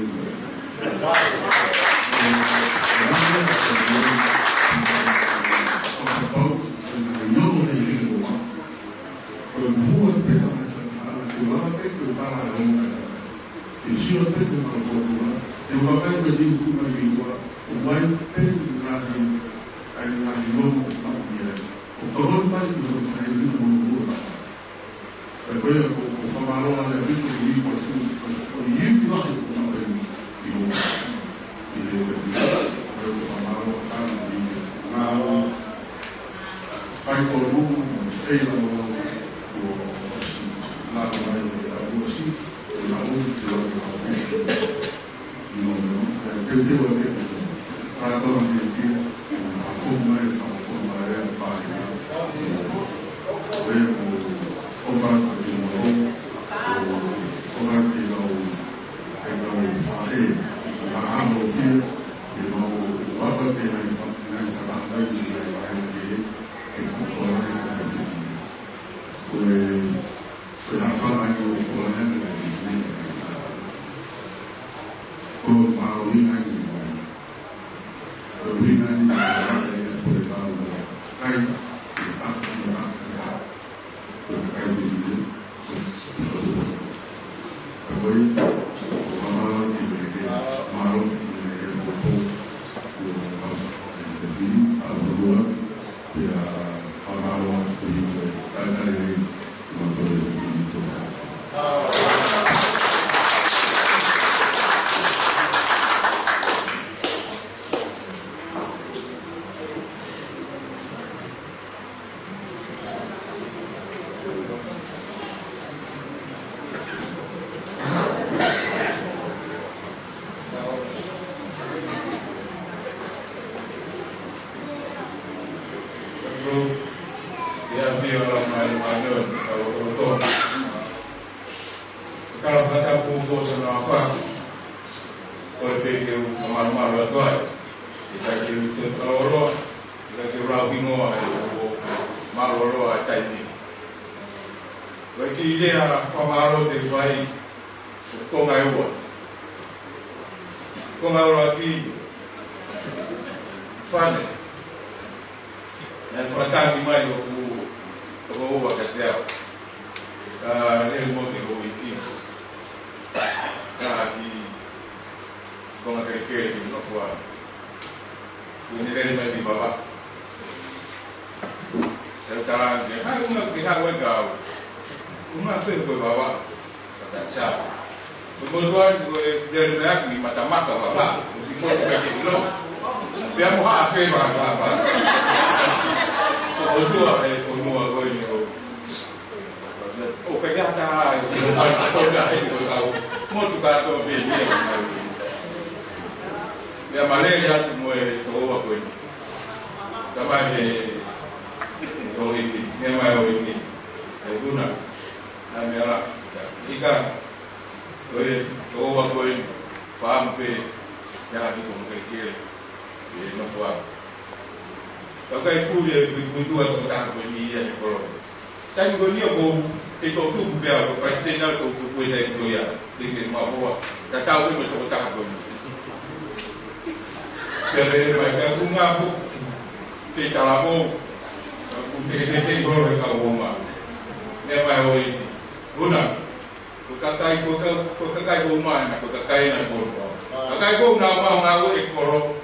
Kakai ko na mau ngau e koro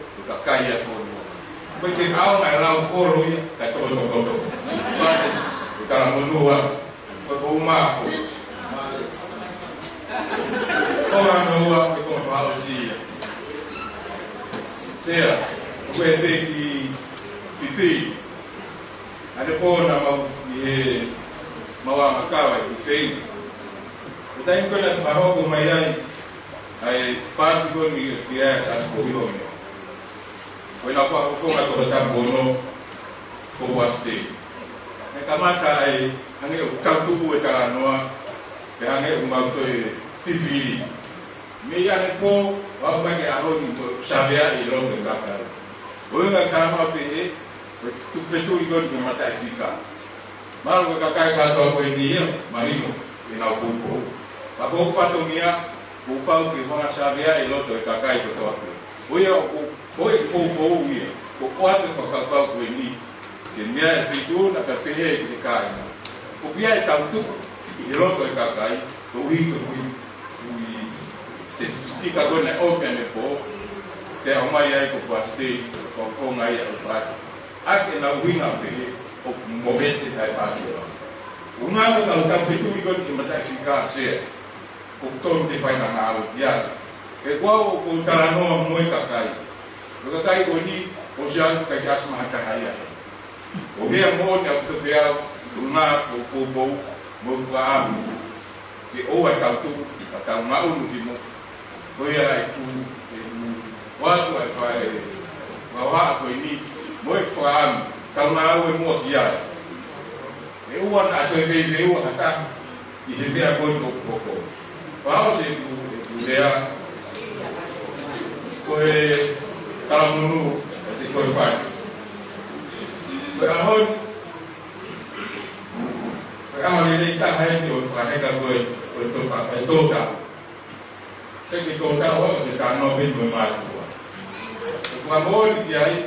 pakai ya fono. Bagi awak lau koro ya, tak toto. Kalau menua, berumah. Orang menua berkumpulan sih. Saya, gue pergi pipi. Ada pun nama mawang kawai pipi. Kita ini kena bahawa kumaian, ay pati ko ni dia sa kuyo. Wala pa ako nga to sa bono ko waste. Ang kamata ay ang utang tubo ta noa, kaya ang umauto ay tifili. Miyan po, wala ba kaya ako nito sabia ilong ng kakal. Wala nga kama pe, tukfetu igon ng mata isika. Malo ka kakay kato ako iniyo, marino, inaupupo. Ako fato niya, upau ke mga sabia ilong ng kakay ko to ako. Uya o uya, o quatro fakafau ko ini. Kenya fitu na kapehe ke kai. O pia tanto ilong ng kakay, uwi ko Tika gona open po, te omai ai ko paste, ko ngai ai pat. Ake na winga pe, o momente tai pati. Unga ko ka fitu ko ki mata sika se. O ton te fai na au ya. E ko ko tarano mo kakai. Ko kakai ko ni o jan ka jas ma ta haya. O be mo na ko pe unga ko mo fa ke o ai ka tu ka mau di mo. Oya itu watu wafai bawa ko ini moi fam kalma we mo dia e uan ato be u ata I hebe a ko ko bawa se ku dia ko e talamunu de ko fai ko ahon ni ta hai ni o fa ka ko to pa to ka Tapi kita tahu kita nak bin bermaju. Kemudian dia,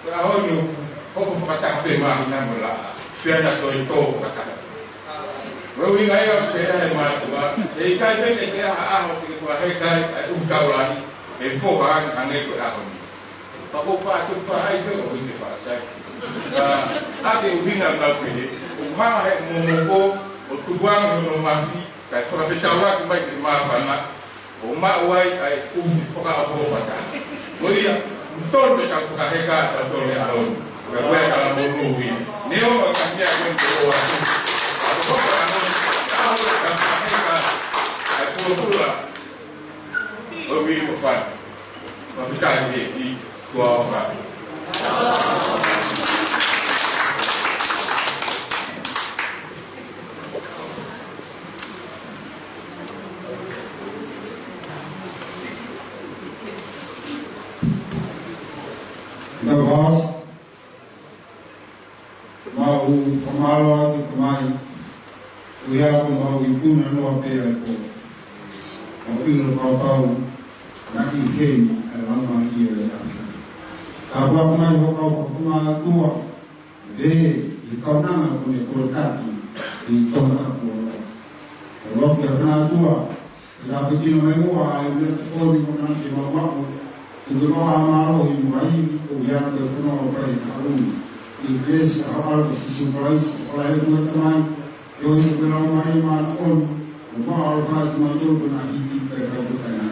kalau you, kau berkata apa mana mula, siapa tu itu kata. Kalau ingat yang saya maju, jika kita kita kita usah lagi, fokus angin ke apa ni. Tapi tu itu ini fasa. Ada hubungan apa ni? Hubungan mengumumkan, hubungan mengumumkan. Kaya fora fitaura ko may mafana o mauai ay foka o fata oya ton be ka foka heka ta to le aron ga wa ka mo wi ne o ka nya ko ko wa ko ka no ta o ka heka ay pura o wi mo fa ma fita ni ko fa
Navas mau pemalo di kemai uya ko mau itu nano pe ko mau ilo kau nak ikem lama ia kalau kemai kau kemai tua de di kau nang ko ni ko kaki di tona ko kalau dia kena tua la begini mau ai le ko ni ko nang di mau Indo amaro in mai o ya que no para alum igreja ao se simbolais para o também eu indo pela mai mal on o mal faz mais do na hiti para o canal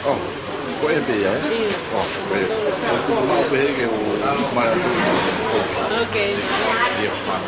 Oh, kok ente ya? Oh, wes. Mau behege mana tu?
Oke.
Iya, Pak.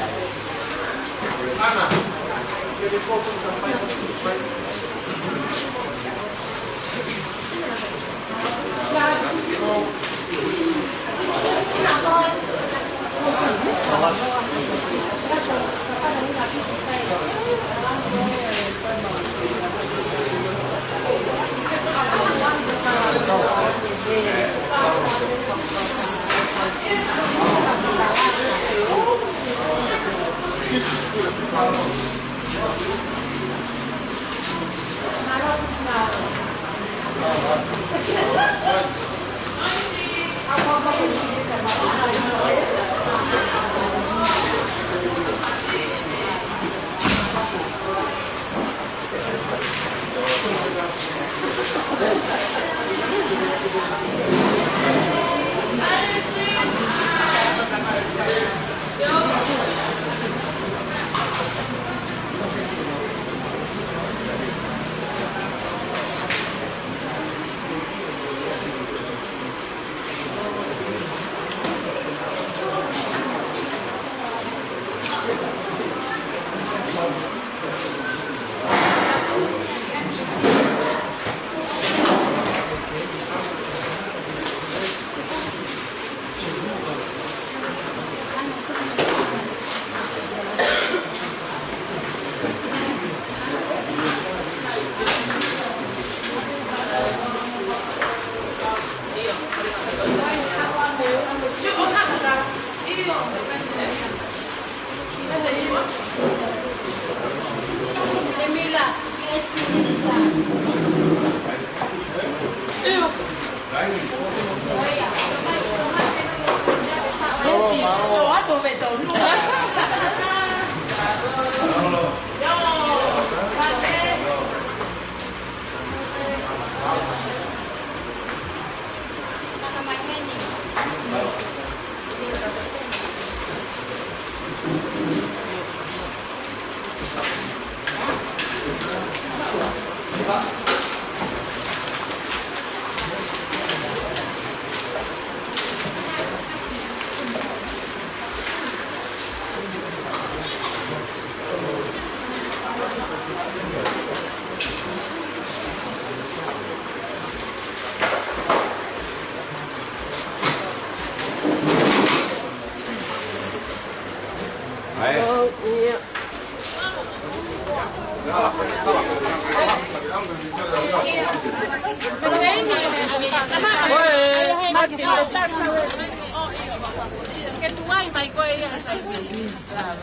Cái tuai mày coi tại vì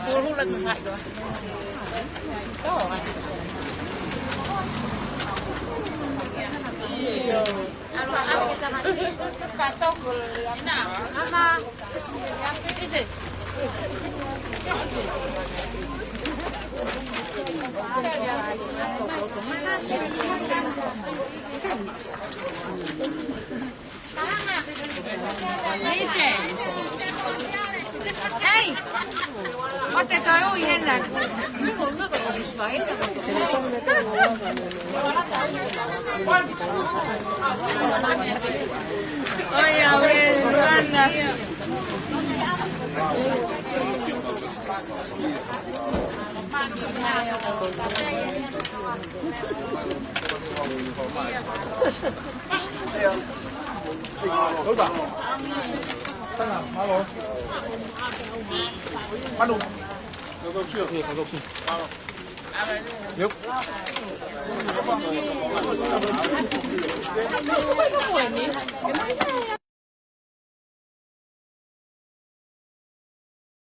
cô lúc lên mình phải rồi. Đó rồi. Ama, cái gì? Hei! Olette toi uihennä. Oi ja Anna.
Đối bảo Sang nào, alo Bắt đủ Được chưa? Được chưa? Được Không có buổi